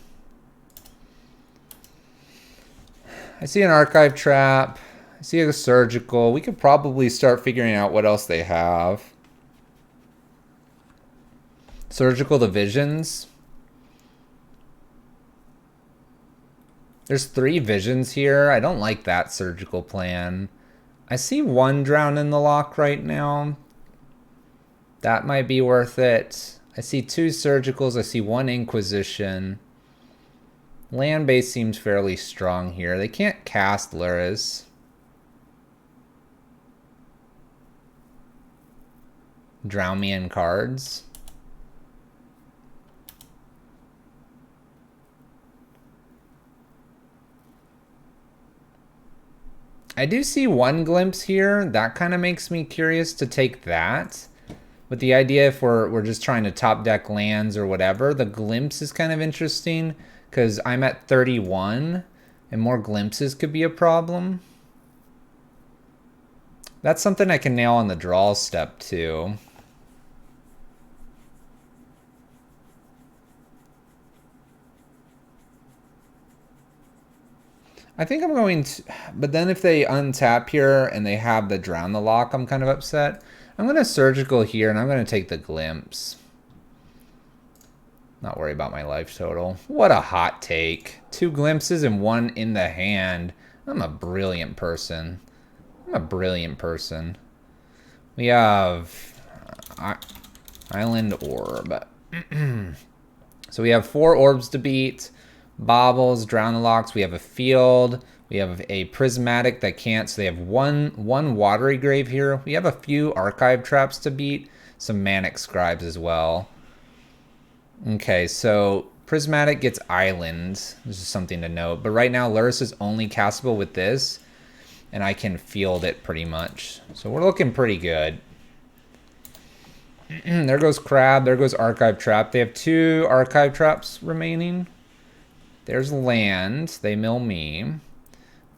I see an archive trap. I see a surgical. We could probably start figuring out what else they have. Surgical divisions. There's 3 visions here. I don't like that surgical plan. I see 1 drown in the lock right now. That might be worth it. I see 2 surgicals. I see 1 inquisition. Land base seems fairly strong here. They can't cast Luris. Drown me in cards. I do see 1 glimpse here. That kind of makes me curious to take that. With the idea if we're just trying to top deck lands or whatever, the glimpse is kind of interesting because I'm at 31 and more glimpses could be a problem. That's something I can nail on the draw step too. I think I'm going to, but then if they untap here and they have the drown the lock, I'm kind of upset. I'm going to surgical here and I'm going to take the glimpse. Not worry about my life total. What a hot take. 2 glimpses and 1 in the hand. I'm a brilliant person. I'm a brilliant person. We have Island Orb. So we have 4 orbs to beat. Baubles, drown the locks. We have a field. We have a prismatic that can't. So they have one watery grave here. We have a few archive traps to beat. Some manic scribes as well. Okay, so prismatic gets islands. This is something to note. But right now, Luris is only castable with this. And I can field it pretty much. So we're looking pretty good. There goes crab. There goes archive trap. They have 2 archive traps remaining. There's land. They mill me.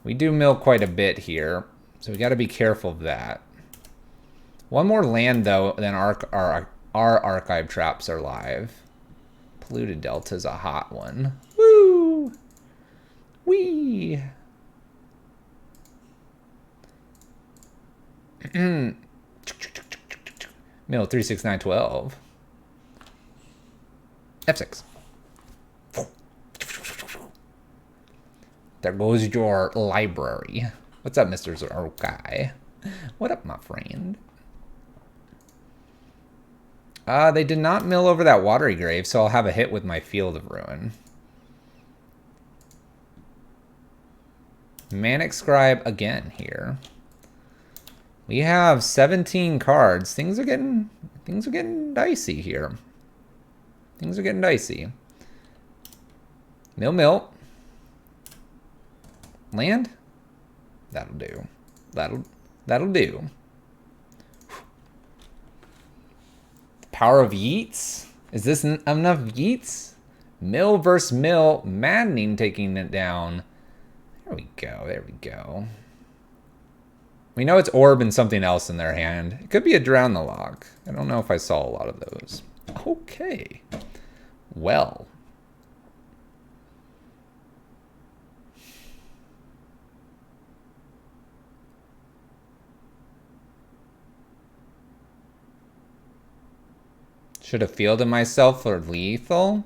We do mill quite a bit here, so we got to be careful of that. 1 more land, though, then our archive traps are live. Polluted Delta's a hot one. Woo! Wee! Mill 36912. F6. There goes your library. What's up, Mr. Zerokai? What up, my friend? They did not mill over that watery grave, so I'll have a hit with my Field of Ruin. Manic Scribe again here. We have 17 cards. Things are getting dicey here. Things are getting dicey. Mill. Land? That'll do. That'll do. Power of Yeats? Is this enough Yeats? Mill versus Mill. Maddening taking it down. There we go. There we go. We know it's Orb and something else in their hand. It could be a Drown the Lock. I don't know if I saw a lot of those. Okay. Well. Should have fielded myself for lethal.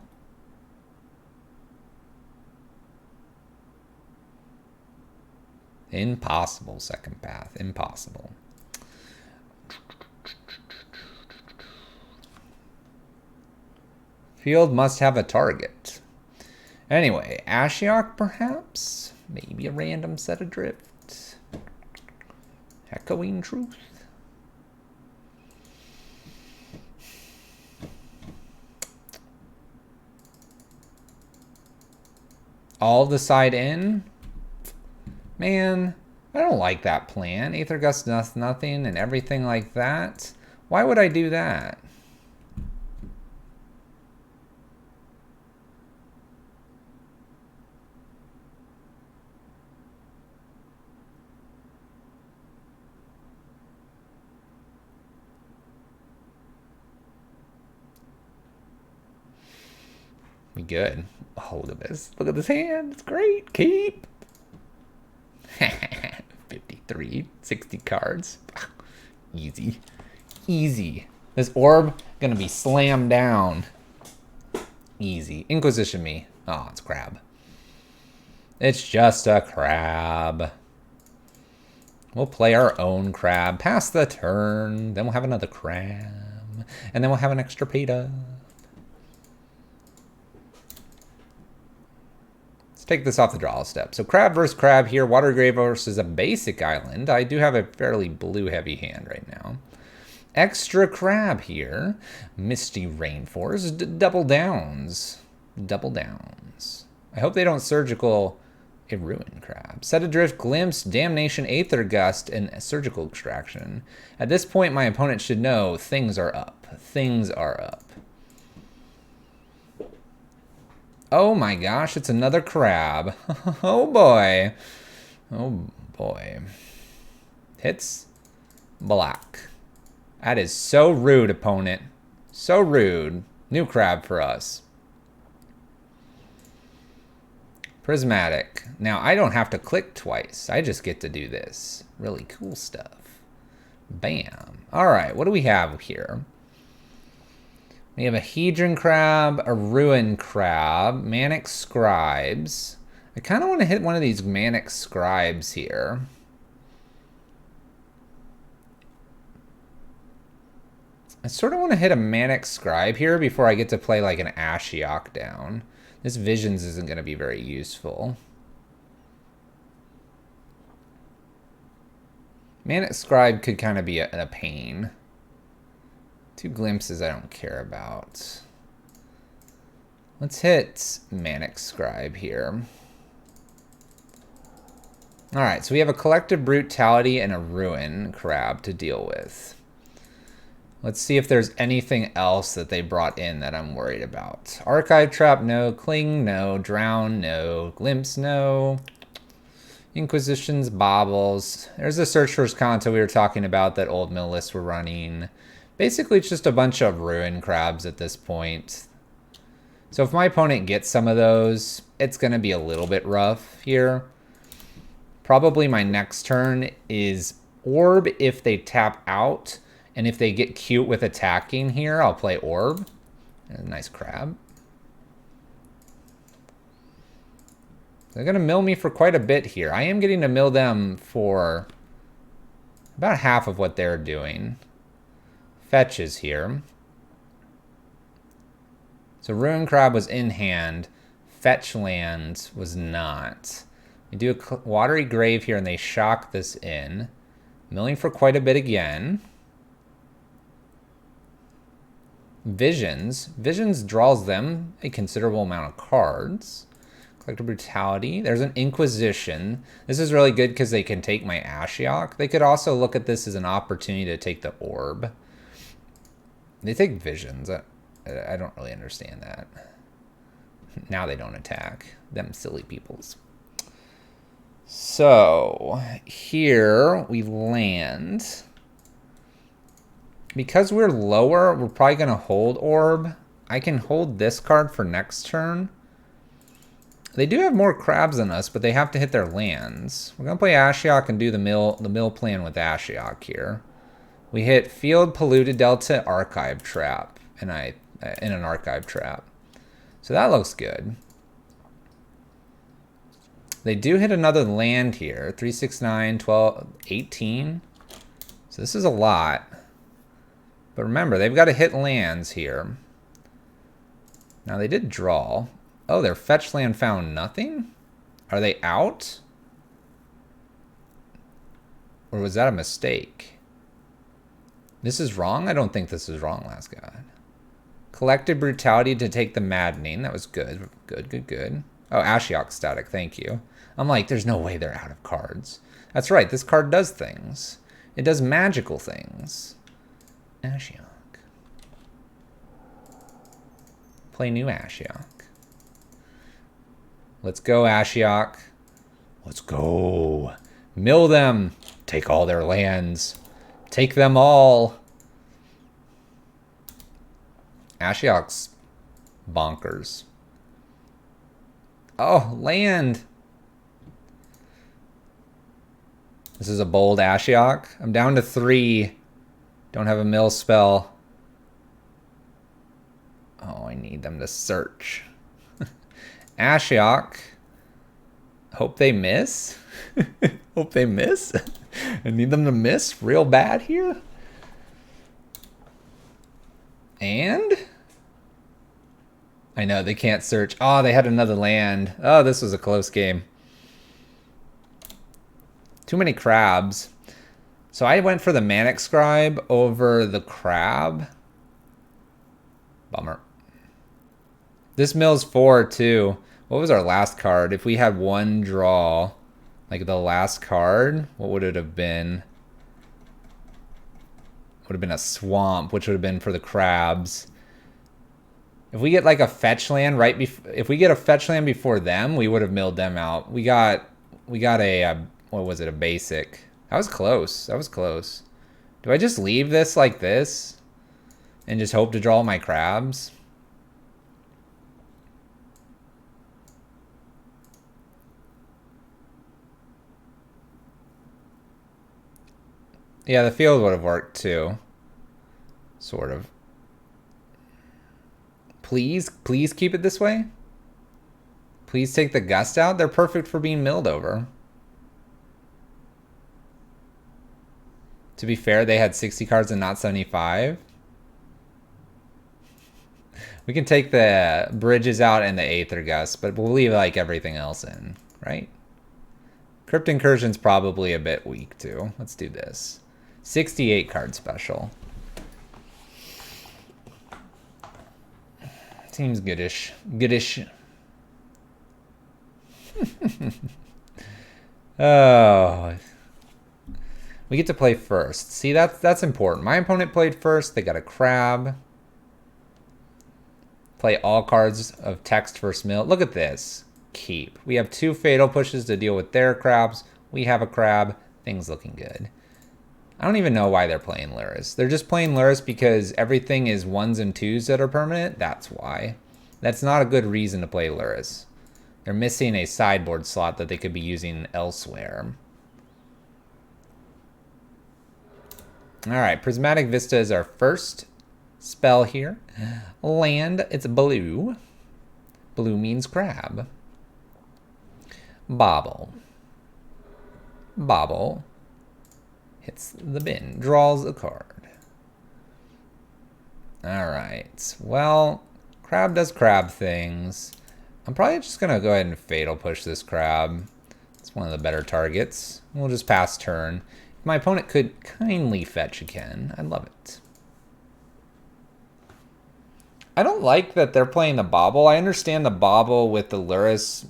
Impossible, second path. Impossible. Field must have a target. Anyway, Ashiok perhaps? Maybe a random set adrift. Echoing Truth. All the side in? Man, I don't like that plan. Aether Gust does nothing and everything like that. Why would I do that? We good. Oh, look at this. Look at this hand. It's great. Keep. 53. 60 cards. Easy. Easy. This orb gonna be slammed down. Easy. Inquisition me. Oh, it's crab. It's just a crab. We'll play our own crab. Pass the turn. Then we'll have another crab. And then we'll have an extra paid up. Let's take this off the draw step. So crab versus crab here. Water grave versus a basic island. I do have a fairly blue heavy hand right now. Extra crab here. Misty Rainforest. Double downs. Double downs. I hope they don't surgical a ruin crab. Set adrift, glimpse, damnation, aether gust, and surgical extraction. At this point, my opponent should know things are up. Things are up. Oh my gosh, it's another crab. Oh boy. Oh boy. Hits black. That is so rude, opponent. So rude. New crab for us. Prismatic. Now, I don't have to click twice. I just get to do this. Really cool stuff. Bam. All right, what do we have here? We have a Hedron crab, a Ruin crab, Manic Scribes. I kind of want to hit one of these Manic Scribes here. I sort of want to hit a Manic Scribe here before I get to play like an Ashiok down. This Visions isn't going to be very useful. Manic Scribe could kind of be a pain. 2 glimpses I don't care about. Let's hit Manic Scribe here. Alright, so we have a Collective Brutality and a Ruin crab to deal with. Let's see if there's anything else that they brought in that I'm worried about. Archive Trap, no. Cling, no. Drown, no. Glimpse, no. Inquisitions, baubles. There's the Search for Sconto we were talking about that Old Mill lists were running. Basically, it's just a bunch of Ruin crabs at this point. So if my opponent gets some of those, it's going to be a little bit rough here. Probably my next turn is Orb if they tap out. And if they get cute with attacking here, I'll play Orb. A nice crab. They're going to mill me for quite a bit here. I am getting to mill them for about half of what they're doing. Fetches here. So Ruin Crab was in hand. Fetch land was not. We do a Watery Grave here and they shock this in. Milling for quite a bit again. Visions. Visions draws them a considerable amount of cards. Collective Brutality. There's an Inquisition. This is really good because they can take my Ashiok. They could also look at this as an opportunity to take the Orb. They take Visions. I don't really understand that. Now they don't attack. Them silly peoples. So, here we land. Because we're lower, we're probably going to hold Orb. I can hold this card for next turn. They do have more crabs than us, but they have to hit their lands. We're going to play Ashiok and do the mill plan with Ashiok here. We hit Field, Polluted Delta, Archive Trap, and in an Archive Trap. So that looks good. They do hit another land here. 3, 6, 9, 12, 18. So this is a lot. But remember, they've got to hit lands here. Now they did draw. Oh, their fetch land found nothing? Are they out? Or was that a mistake? This is wrong? I don't think this is wrong, Last God. Collective Brutality to take the Maddening. That was good. Good, good, good. Oh, Ashiok static. Thank you. I'm like, there's no way they're out of cards. That's right. This card does things. It does magical things. Ashiok. Play new Ashiok. Let's go, Ashiok. Let's go. Mill them. Take all their lands. Take them all. Ashiok's bonkers. Oh, land. This is a bold Ashiok. I'm down to 3. Don't have a mill spell. Oh, I need them to search. Ashiok. Hope they miss. Hope they miss. I need them to miss real bad here. And I know they can't search. Oh, they had another land. Oh, this was a close game. Too many crabs. So I went for the Manic Scribe over the crab. Bummer. This mill's 4 too. What was our last card? If we had one draw, like the last card, what would it have been? Would have been a swamp, which would have been for the crabs. If we get like a fetch land right before, if we get a fetch land before them, we would have milled them out. We got a what was it? A basic. That was close. That was close. Do I just leave this like this and just hope to draw my crabs? Yeah, the field would have worked too. Sort of. Please keep it this way. Please take the gust out. They're perfect for being milled over. To be fair, they had 60 cards and not 75. We can take the bridges out and the Aether Gust, but we'll leave like everything else in, right? Crypt Incursion's probably a bit weak too. Let's do this. 68 card special. Seems goodish. Goodish. Oh. We get to play first. See, that's important. My opponent played first. They got a crab. Play all cards of text first mill. Look at this. Keep. We have 2 fatal pushes to deal with their crabs. We have a crab. Things looking good. I don't even know why they're playing Luris. They're just playing Luris because everything is 1s and 2s that are permanent. That's why. That's not a good reason to play Luris. They're missing a sideboard slot that they could be using elsewhere. Alright, Prismatic Vista is our first spell here. Land, it's blue. Blue means crab. Bobble. Bobble. Hits the bin. Draws a card. Alright. Well, crab does crab things. I'm probably just going to go ahead and fatal push this crab. It's one of the better targets. We'll just pass turn. If my opponent could kindly fetch again, I'd love it. I don't like that they're playing the bobble. I understand the bobble with the Luris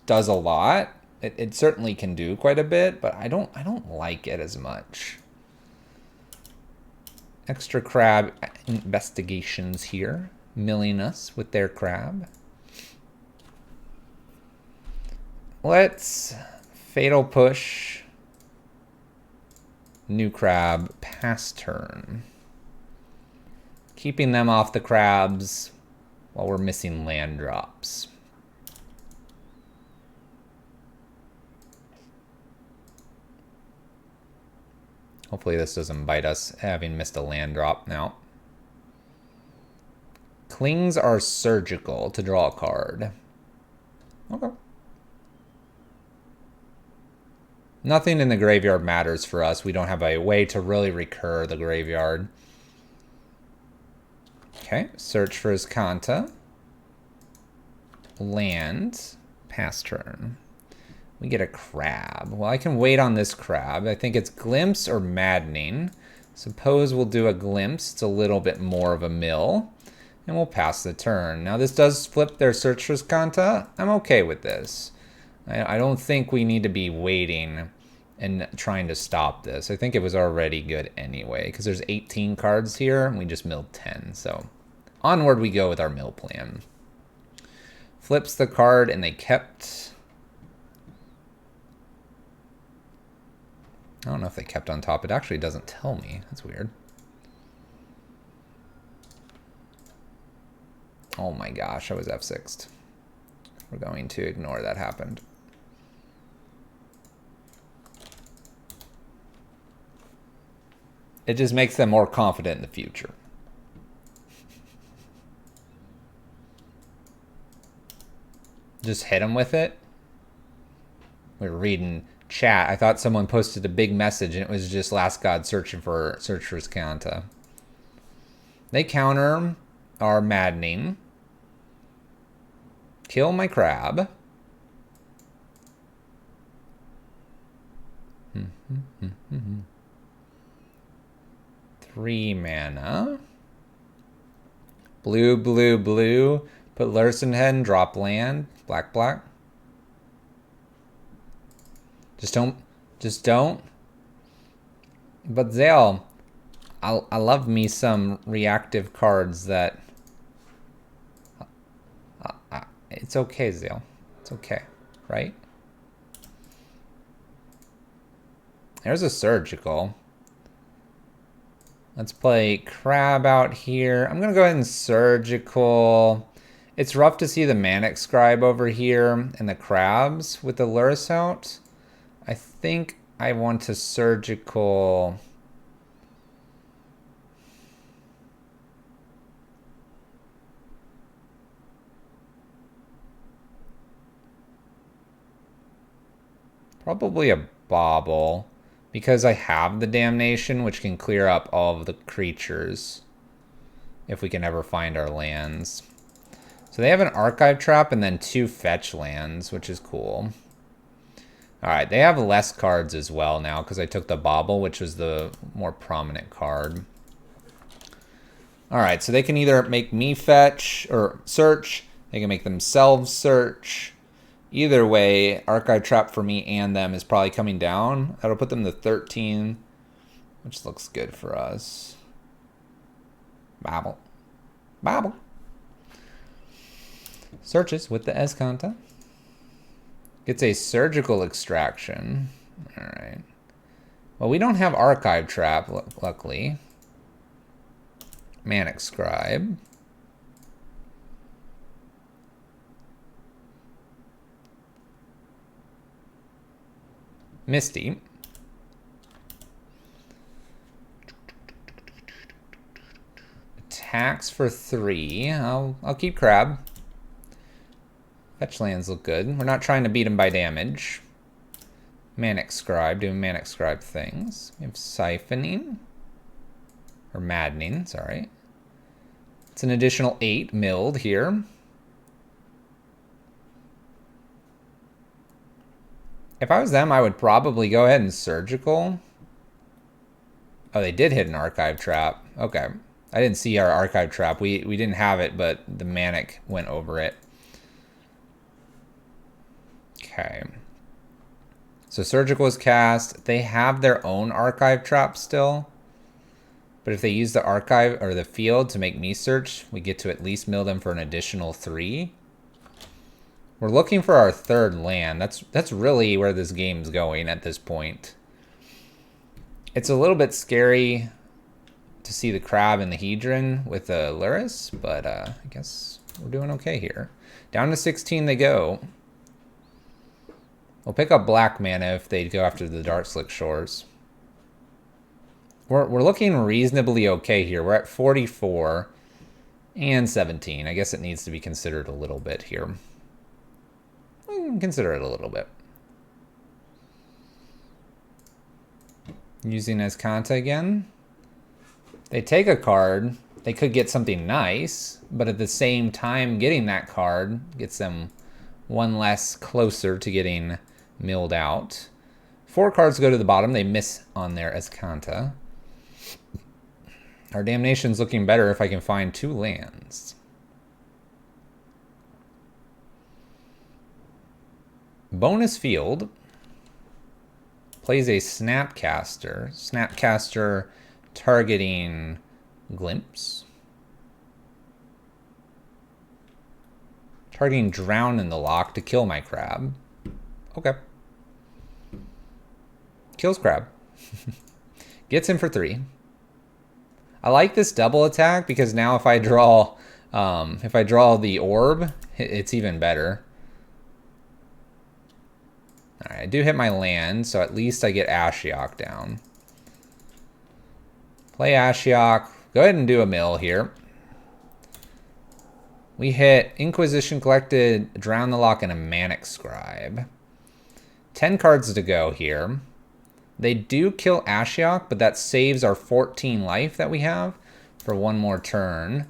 does a lot. It certainly can do quite a bit, but I don't like it as much. Extra crab investigations here, milling us with their crab. Let's fatal push. New crab, pass turn. Keeping them off the crabs while we're missing land drops. Hopefully this doesn't bite us, having missed a land drop now. Clings are surgical to draw a card. Okay. Nothing in the graveyard matters for us. We don't have a way to really recur the graveyard. Okay, search for his Kanta. Land, pass turn. We get a crab. Well, I can wait on this crab. I think it's Glimpse or Maddening. Suppose we'll do a Glimpse. It's a little bit more of a mill. And we'll pass the turn. Now this does flip their Search for Skanta. I'm okay with this. I don't think we need to be waiting and trying to stop this. I think it was already good anyway, because there's 18 cards here, and we just milled 10. So onward we go with our mill plan. Flips the card, and they kept... I don't know if they kept on top. It actually doesn't tell me. That's weird. Oh my gosh, I was F6'd. We're going to ignore that happened. It just makes them more confident in the future. Just hit them with it. We were reading chat. I thought someone posted a big message and it was just Last God search for Skanta. They counter our maddening. Kill my crab. 3 mana. Blue, blue, blue. Put Lursen head and drop land. Black, black. Just don't. But Zale, I love me some reactive cards that... it's okay, Zale. It's okay, right? There's a surgical. Let's play crab out here. I'm gonna go ahead and surgical. It's rough to see the Manic Scribe over here and the crabs with the Lurus out. I think I want to surgical. Probably a bauble, because I have the Damnation, which can clear up all of the creatures if we can ever find our lands. So they have an Archive Trap and then 2 fetch lands, which is cool. Alright, they have less cards as well now because I took the bauble, which was the more prominent card. Alright, so they can either make me fetch or search. They can make themselves search. Either way, Archive Trap for me and them is probably coming down. That'll put them to 13, which looks good for us. Babble. Babble. Searches with the Skanta. Gets a surgical extraction. Alright. Well, we don't have Archive Trap, luckily. Manic Scribe. Misty. Attacks for 3. I'll keep crab. Fetch lands look good. We're not trying to beat him by damage. Manic Scribe, doing Manic Scribe things. We have Siphoning. Or Maddening, sorry. It's an additional 8 milled here. If I was them, I would probably go ahead and surgical. Oh, they did hit an Archive Trap. Okay. I didn't see our Archive Trap. We didn't have it, but the Manic went over it. Okay. So surgical is cast. They have their own Archive Trap still. But if they use the archive or the field to make me search, we get to at least mill them for an additional 3. We're looking for our 3rd land. That's really where this game's going at this point. It's a little bit scary to see the crab and the Hedron with the Lurus, but I guess we're doing okay here. Down to 16 they go. We'll pick up black mana if they go after the Dark Slick Shores. We're looking reasonably okay here. We're at 44 and 17. I guess it needs to be considered a little bit here. We can consider it a little bit. Using Skanta again. They take a card. They could get something nice, but at the same time getting that card gets them one less closer to getting milled out. 4 cards go to the bottom. They miss on their Skanta. Our Damnation's looking better if I can find 2 lands. Bonus field plays a Snapcaster. Snapcaster targeting Glimpse. Targeting Drown in the Lock to kill my crab. Okay. Kills crab. Gets him for 3. I like this double attack because now if I draw the orb, it's even better. Alright, I do hit my land, so at least I get Ashiok down. Play Ashiok. Go ahead and do a mill here. We hit Inquisition Collected, Drown the Lock, and a Manic Scribe. 10 cards to go here. They do kill Ashiok, but that saves our 14 life that we have for one more turn.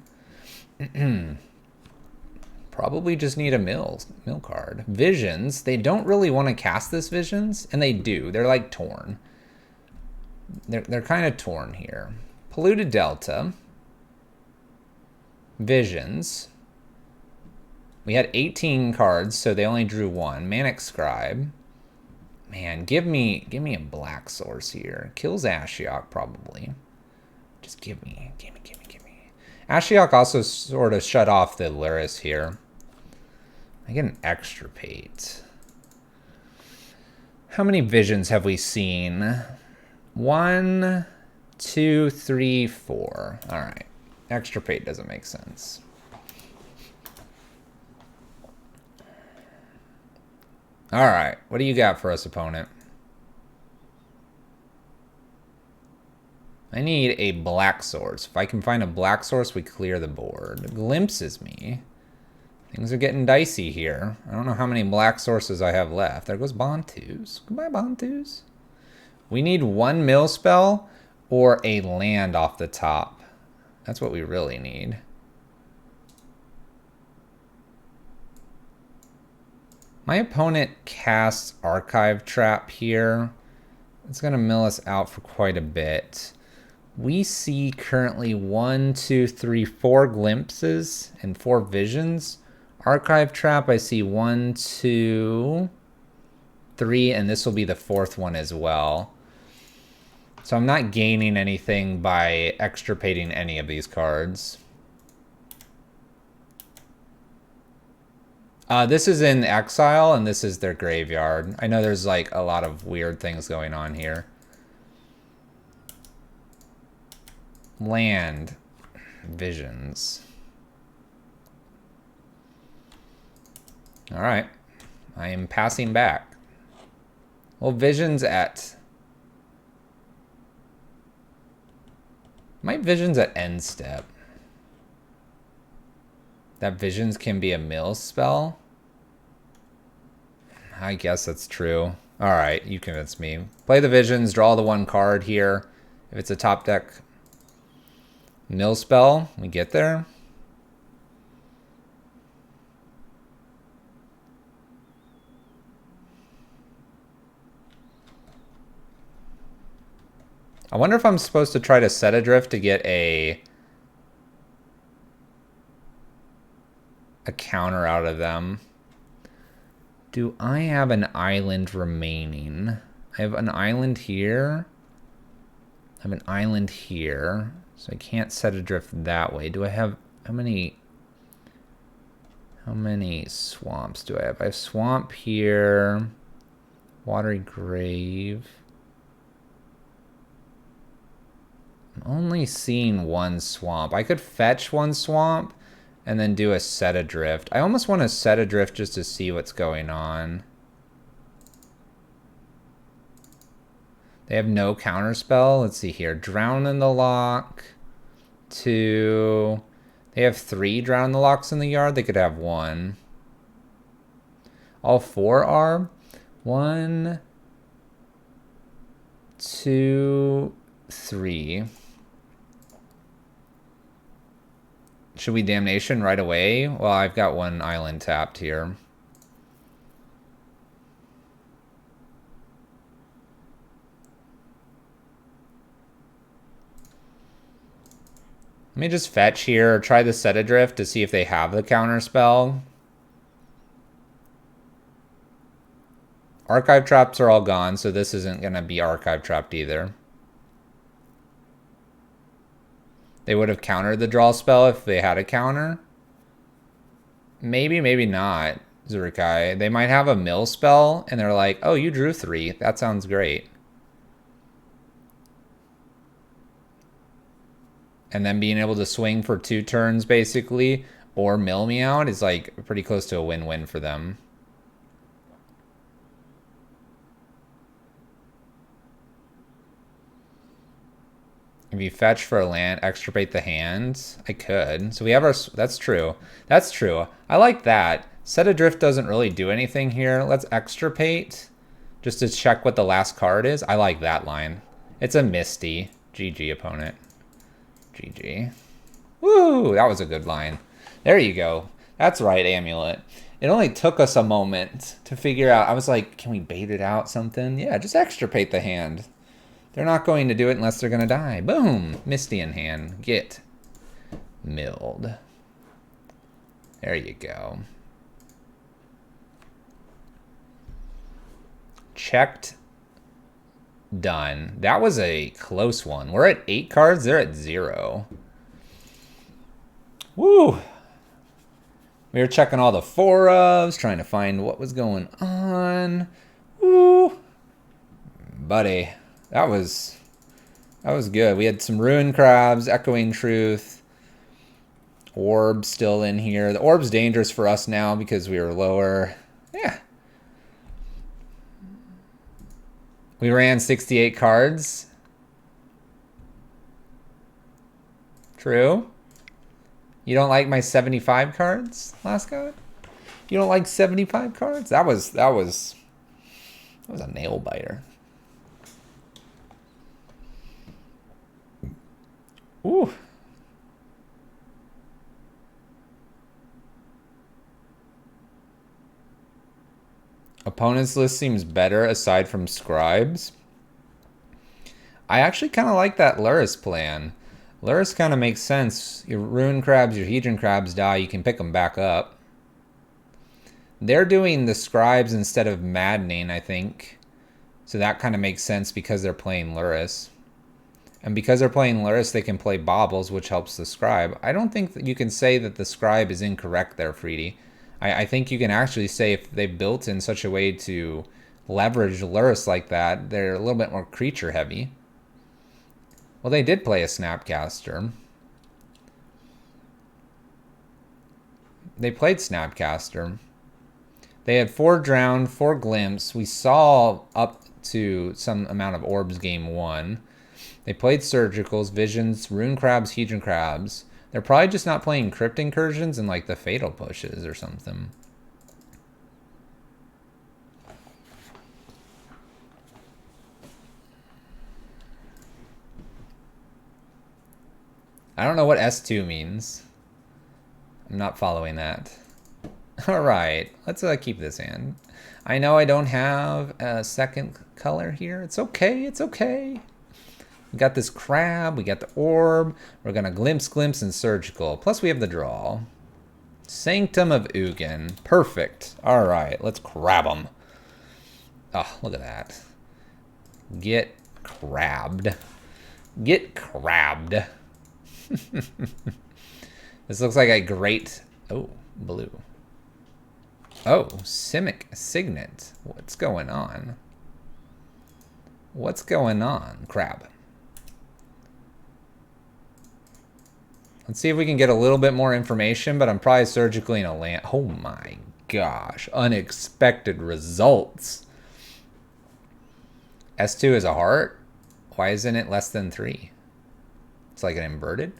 Probably just need a mill card. Visions. They don't really want to cast this Visions, and they do. They're like torn. They're kind of torn here. Polluted Delta. Visions. We had 18 cards, so they only drew one. Manic Scribe. Man, give me a black source here. Kills Ashiok, probably. Just give me. Ashiok also sort of shut off the Luris here. I get an extirpate. How many visions have we seen? 1, 2, 3, 4. All right. Extirpate doesn't make sense. All right. What do you got for us, opponent? I need a black source. If I can find a black source, we clear the board. Glimpses me. Things are getting dicey here. I don't know how many black sources I have left. There goes Bontus. Goodbye, Bontus. We need one mill spell or a land off the top. That's what we really need. My opponent casts Archive Trap here. It's going to mill us out for quite a bit. We see currently 1, 2, 3, 4 glimpses and 4 visions. Archive Trap, I see 1, 2, 3, and this will be the 4th one as well. So I'm not gaining anything by extirpating any of these cards. This is in exile, and this is their graveyard. I know there's like a lot of weird things going on here. Land. Visions. All right. I am passing back. Well, Visions at... My Visions at end step. That Visions can be a mill spell? I guess that's true. All right, you convinced me. Play the Visions, draw the one card here. If it's a top deck mill spell, we get there. I wonder if I'm supposed to try to set adrift to get a counter out of them. Do I have an island remaining? I have an island here. I have an island here. So I can't set adrift that way. Do I have... How many swamps do I have? I have swamp here. Watery grave. I'm only seeing one swamp. I could fetch one swamp and then do a set adrift. I almost want to set adrift just to see what's going on. They have no counterspell. Let's see here. Drown in the Lock. 2. They have 3 Drown in the Locks in the yard. They could have 1. All 4 are 1, 2, 3. Should we Damnation right away? Well, I've got one island tapped here. Let me just fetch here, or try the set adrift to see if they have the counter spell. Archive traps are all gone, so this isn't going to be archive trapped either. They would have countered the draw spell if they had a counter. Maybe, maybe not, Zurukai. They might have a mill spell, and they're like, oh, you drew 3. That sounds great. And then being able to swing for 2 turns, basically, or mill me out is like pretty close to a win-win for them. If you fetch for a land, extirpate the hand, I could. So we have our, that's true. That's true. I like that. Set Adrift doesn't really do anything here. Let's extirpate just to check what the last card is. I like that line. It's a Misty. GG, opponent. GG. Woo, that was a good line. There you go. That's right, Amulet. It only took us a moment to figure out. I was like, can we bait it out something? Yeah, just extirpate the hand. They're not going to do it unless they're going to die. Boom. Misty in hand. Get milled. There you go. Checked. Done. That was a close one. We're at 8 cards. They're at 0. Woo. We were checking all the 4-ofs, trying to find what was going on. Woo. Buddy. That was good. We had some Ruin Crabs, Echoing Truth, Orb still in here. The Orb's dangerous for us now because we were lower. Yeah. We ran 68 cards. True. You don't like my 75 cards, last guy? You don't like 75 cards? That was a nail biter. Ooh. Opponent's list seems better aside from scribes. I actually kind of like that Luris plan. Luris kind of makes sense. Your Ruin Crabs, your Hedron Crabs die, you can pick them back up. They're doing the scribes instead of Maddening, I think. So that kind of makes sense because they're playing Luris. And because they're playing Luris, they can play Baubles, which helps the scribe. I don't think that you can say that the scribe is incorrect there, Freedy. I think you can actually say if they built in such a way to leverage Luris like that, they're a little bit more creature heavy. Well, they did play a Snapcaster. They played Snapcaster. They had 4 Drown, 4 Glimpse. We saw up to some amount of Orbs game 1. They played Surgicals, Visions, Rune Crabs, Hedron Crabs. They're probably just not playing Crypt Incursions and like the Fatal Pushes or something. I don't know what S2 means. I'm not following that. Alright, let's keep this in. I know I don't have a second color here. It's okay, it's okay. We got this crab, we got the orb, we're gonna glimpse, and surgical. Plus we have the draw. Sanctum of Ugin. Perfect. Alright, let's crab them. Oh, look at that. Get crabbed. Get crabbed. This looks like a great... Oh, blue. Oh, Simic Signet. What's going on? What's going on, crab? Let's see if we can get a little bit more information, but I'm probably surgically in a land. Oh my gosh. Unexpected results. S2 is a heart? Why isn't it less than 3? It's like an inverted.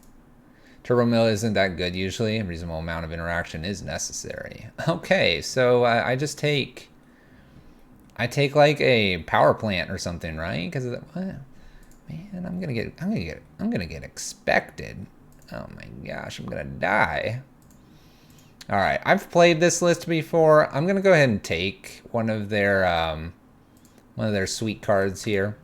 Turbo Mill isn't that good usually. A reasonable amount of interaction is necessary. Okay, so I just take... I take like a power plant or something, right? Because what? Man, I'm gonna get expected. Oh my gosh, I'm gonna die. All right, I've played this list before. I'm gonna go ahead and take one of their sweet cards here.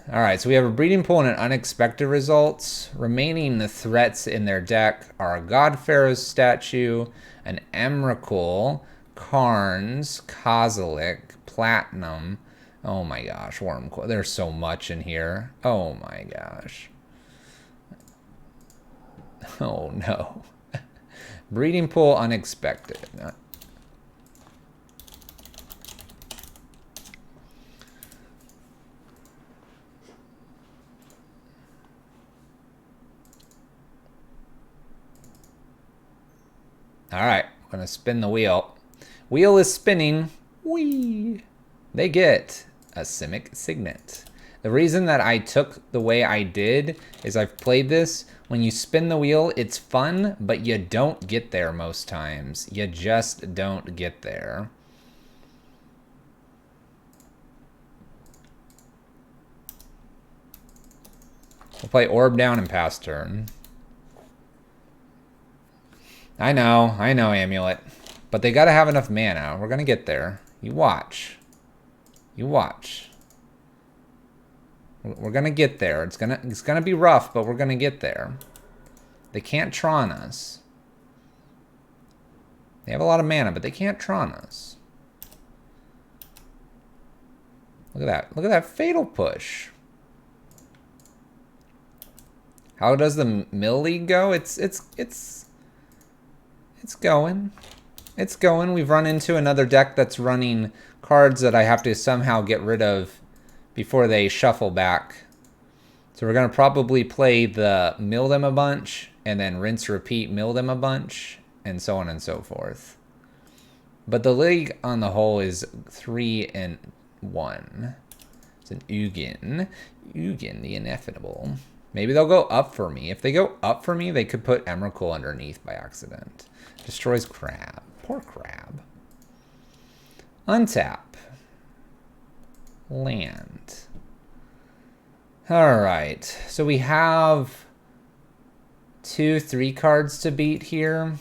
All right, so we have a breeding pool and an unexpected results. Remaining threats in their deck are a God Pharaoh's statue, an Emrakul, Karns, Kozilek, Platinum. Oh my gosh, Wormcoil. There's so much in here. Oh my gosh. Oh no. Breeding pool unexpected. All right, I'm gonna spin the wheel. Wheel is spinning. Whee! They get a Simic Signet. The reason that I took the way I did is I've played this. When you spin the wheel, it's fun, but you don't get there most times. You just don't get there. We'll play Orb down and pass turn. I know, Amulet. But they gotta have enough mana. We're gonna get there. You watch. You watch. We're gonna get there. It's gonna be rough, but we're gonna get there. They can't Tron us. They have a lot of mana, but they can't Tron us. Look at that. Look at that Fatal Push. How does the Mill League go? It's going. It's going. We've run into another deck that's running cards that I have to somehow get rid of before they shuffle back. So we're going to probably play the mill them a bunch and then rinse repeat mill them a bunch and so on and so forth. But the league on the whole is 3-1. It's an Ugin. Ugin the ineffable. Maybe they'll go up for me. If they go up for me, they could put Emrakul underneath by accident. Destroys Crab. Poor Crab. Untap. Land. Alright. So we have 2-3 cards to beat here.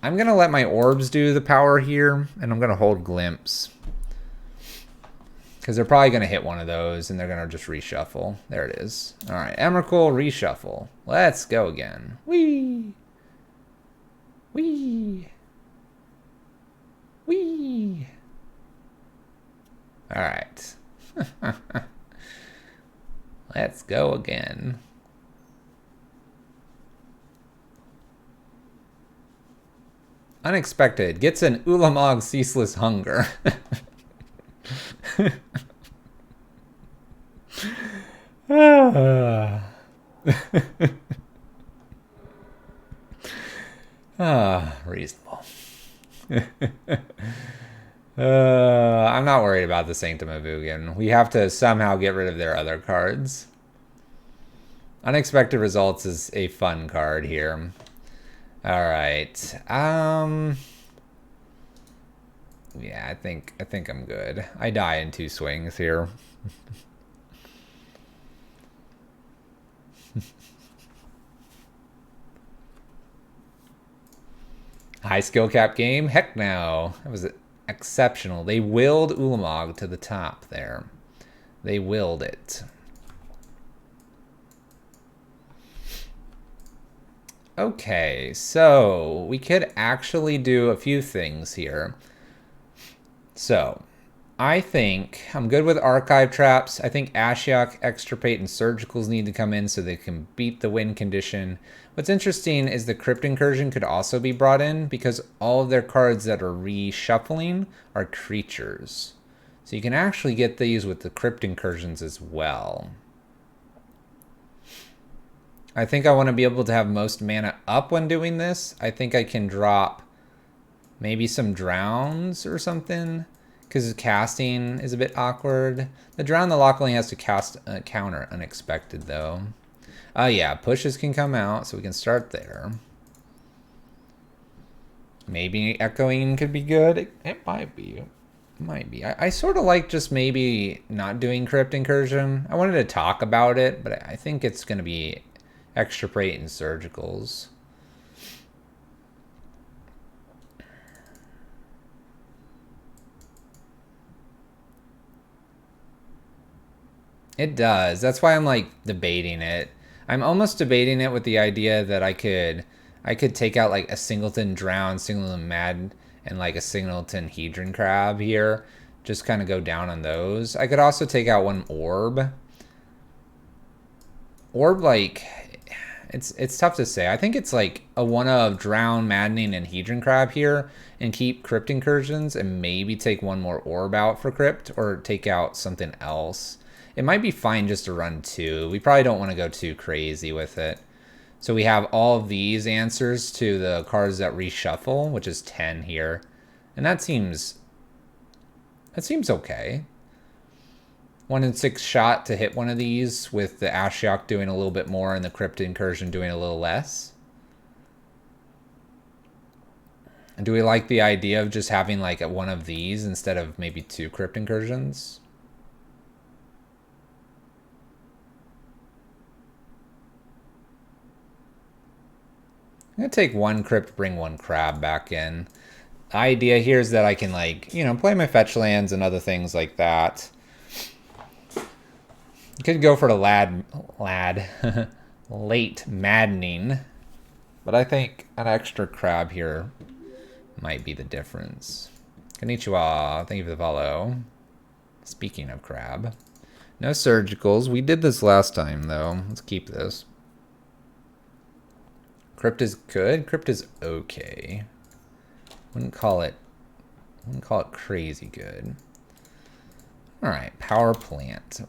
I'm going to let my orbs do the power here, and I'm going to hold Glimpse. Because they're probably going to hit one of those, and they're going to just reshuffle. There it is. All right, Emrakul, reshuffle. Let's go again. Whee! Whee! Whee! All right. Let's go again. Unexpected. Gets an Ulamog Ceaseless Hunger. Reasonable. I'm not worried about the Sanctum of Ugin. We have to somehow get rid of their other cards. Unexpected Results is a fun card here. All right. Yeah, I think I'm good. I die in 2 swings here. High skill cap game? Heck no. That was exceptional. They willed Ulamog to the top there. They willed it. Okay, so we could actually do a few things here. So, I think I'm good with Archive Traps. I think Ashiok, Extirpate, and Surgicals need to come in so they can beat the win condition. What's interesting is the Crypt Incursion could also be brought in because all of their cards that are reshuffling are creatures. So you can actually get these with the Crypt Incursions as well. I think I want to be able to have most mana up when doing this. I think I can drop maybe some Drowns or something, because casting is a bit awkward. The Drown the Lock only has to cast a counter Unexpected, though. Yeah, pushes can come out, so we can start there. Maybe Echoing could be good. It might be. It might be. I sort of like just maybe not doing Crypt Incursion. I wanted to talk about it, but I think it's going to be Extirpate and Surgicals. It does. That's why I'm like debating it. I'm almost debating it with the idea that I could take out like a Singleton Drown, Singleton Mad, and like a Singleton Hedron Crab here. Just kind of go down on those. I could also take out one Orb. Orb, like, it's tough to say. I think it's like a one of Drown, Maddening, and Hedron Crab here, and keep Crypt Incursions, and maybe take one more Orb out for Crypt, or take out something else. It might be fine just to run 2. We probably don't want to go too crazy with it. So we have all of these answers to the cards that reshuffle, which is 10 here. And that seems It seems okay. 1 in 6 shot to hit one of these, with the Ashiok doing a little bit more and the Crypt Incursion doing a little less. And do we like the idea of just having like one of these instead of maybe 2 Crypt Incursions? I'm going to take 1 Crypt, bring 1 Crab back in. The idea here is that I can, like, you know, play my fetch lands and other things like that. You could go for the late maddening, but I think an extra crab here might be the difference. Konnichiwa, thank you for the follow. Speaking of crab, no surgicals. We did this last time though. Let's keep this. Crypt is good. Crypt is okay. Wouldn't call it crazy good. All right, power plant.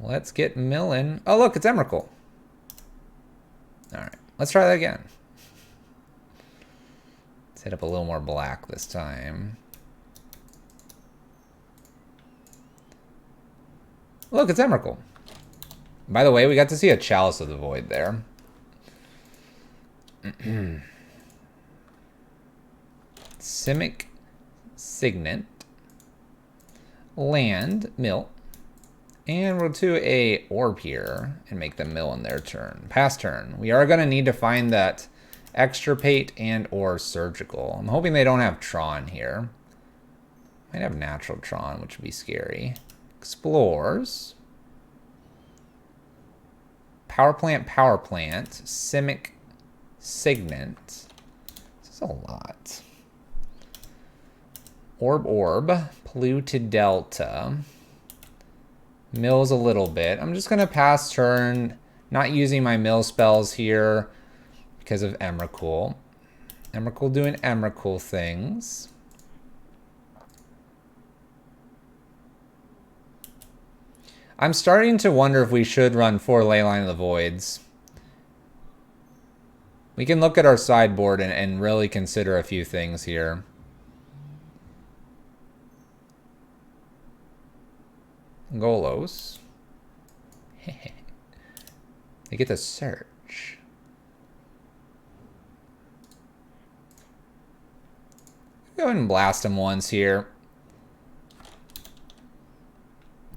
Let's get milling. Oh, look, it's Emrakul. All right, let's try that again. Let's hit up a little more black this time. Look, it's Emrakul. By the way, we got to see a Chalice of the Void there. Simic Signet. Land, mill. And we'll do a orb here and make them mill in their turn. Pass turn. We are going to need to find that extirpate and or surgical. I'm hoping they don't have Tron here. Might have natural Tron, which would be scary. Explores. Power plant, Simic Signet. This is a lot. Orb, Polluted Delta. Mills a little bit. I'm just going to pass turn, not using my mill spells here because of Emrakul. Emrakul doing Emrakul things. I'm starting to wonder if we should run 4 Leyline of the Voids. We can look at our sideboard and really consider a few things here. Golos. They get to search. Go ahead and blast them once here.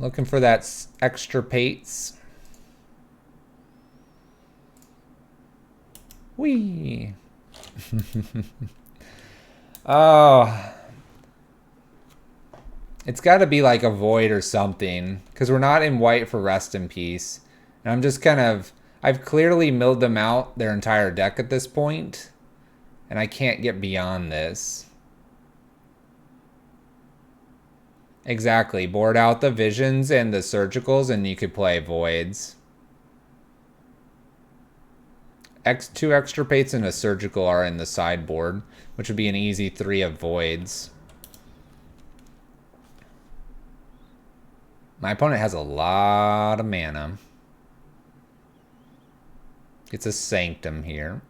Looking for that extirpates. Whee! Oh. It's got to be like a void or something, because we're not in white for Rest in Peace. And I'm just kind of... I've clearly milled them out their entire deck at this point, and I can't get beyond this. Exactly. Board out the Visions and the Surgicals, and you could play Voids. 2 extirpates and a Surgical are in the sideboard, which would be an easy 3 of Voids. My opponent has a lot of mana. It's a Sanctum here.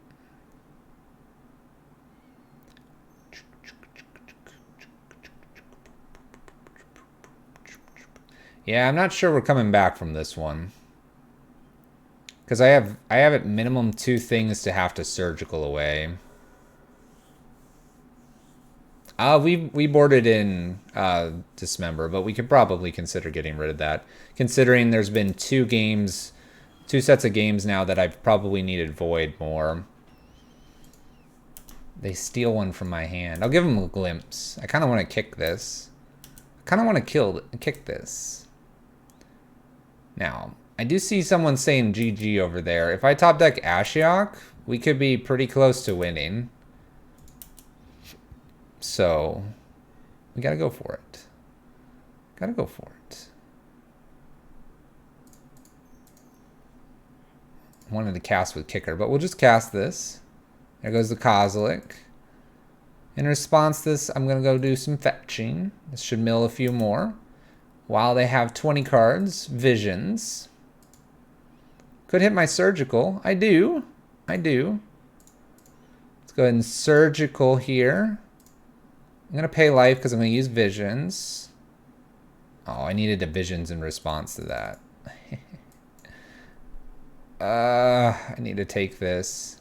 Yeah, I'm not sure we're coming back from this one. Because I have at minimum 2 things to have to surgical away. We boarded in Dismember, but we could probably consider getting rid of that. Considering there's been 2 sets of games now that I've probably needed Void more. They steal one from my hand. I'll give them a glimpse. I kind of want to kick this. I kind of want to kick this. Now, I do see someone saying GG over there. If I top deck Ashiok, we could be pretty close to winning. So, we gotta go for it. Gotta go for it. Wanted to cast with Kicker, but we'll just cast this. There goes the Kozilek. In response to this, I'm gonna go do some fetching. This should mill a few more. While they have 20 cards, Visions. Could hit my Surgical. I do. Let's go ahead and Surgical here. I'm going to pay life because I'm going to use visions. Oh, I needed a visions in response to that. I need to take this.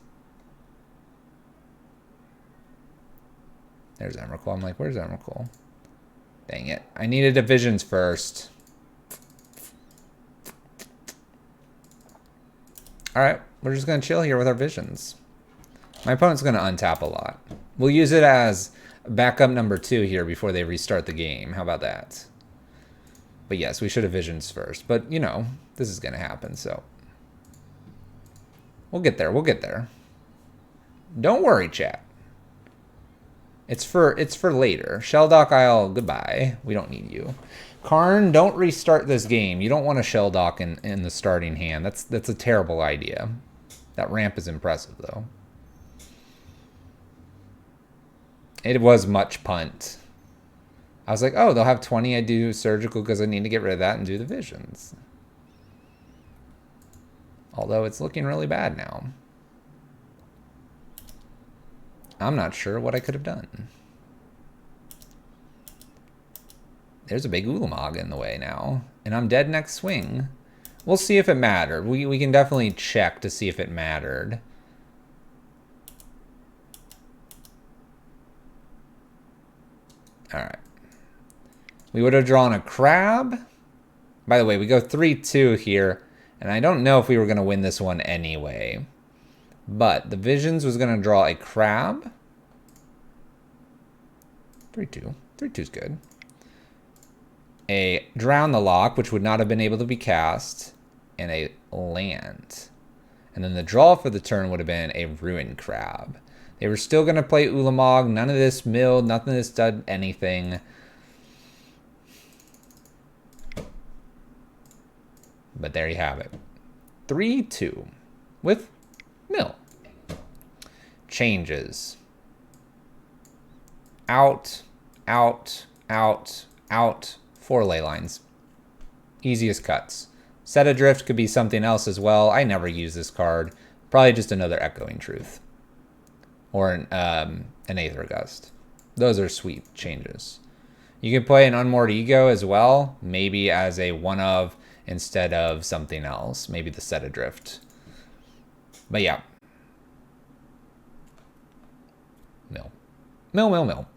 There's Emrakul. I'm like, where's Emrakul? Dang it. I needed a visions first. Alright, we're just going to chill here with our visions. My opponent's going to untap a lot. We'll use it as backup number 2 here before they restart the game. How about that? But yes, we should have visions first. But, you know, this is going to happen, so. We'll get there. We'll get there. Don't worry, chat. It's for later. Shelldock Isle, goodbye. We don't need you. Karn, don't restart this game. You don't want a Shelldock in the starting hand. That's a terrible idea. That ramp is impressive, though. It was much punt. I was like, oh, they'll have 20. I do surgical because I need to get rid of that and do the visions. Although it's looking really bad now. I'm not sure what I could have done. There's a big Ulamog in the way now. And I'm dead next swing. We'll see if it mattered. We can definitely check to see if it mattered. Alright. We would have drawn a crab. By the way, we go 3-2 here. And I don't know if we were going to win this one anyway. But the visions was going to draw a crab. 3-2. 3-2 is good. A drown the lock, which would not have been able to be cast. And a land. And then the draw for the turn would have been a ruin crab. They were still going to play Ulamog. None of this milled. Nothing of this did anything. But there you have it. 3-2 with mill. Changes. Out, out, out, out. 4 ley lines. Easiest cuts. Set Adrift could be something else as well. I never use this card. Probably just another Echoing Truth. Or an Aether Gust. Those are sweet changes. You can play an Unmoored Ego as well. Maybe as a one of instead of something else. Maybe the Set Adrift. But yeah. Mill. Mill, mill, mill.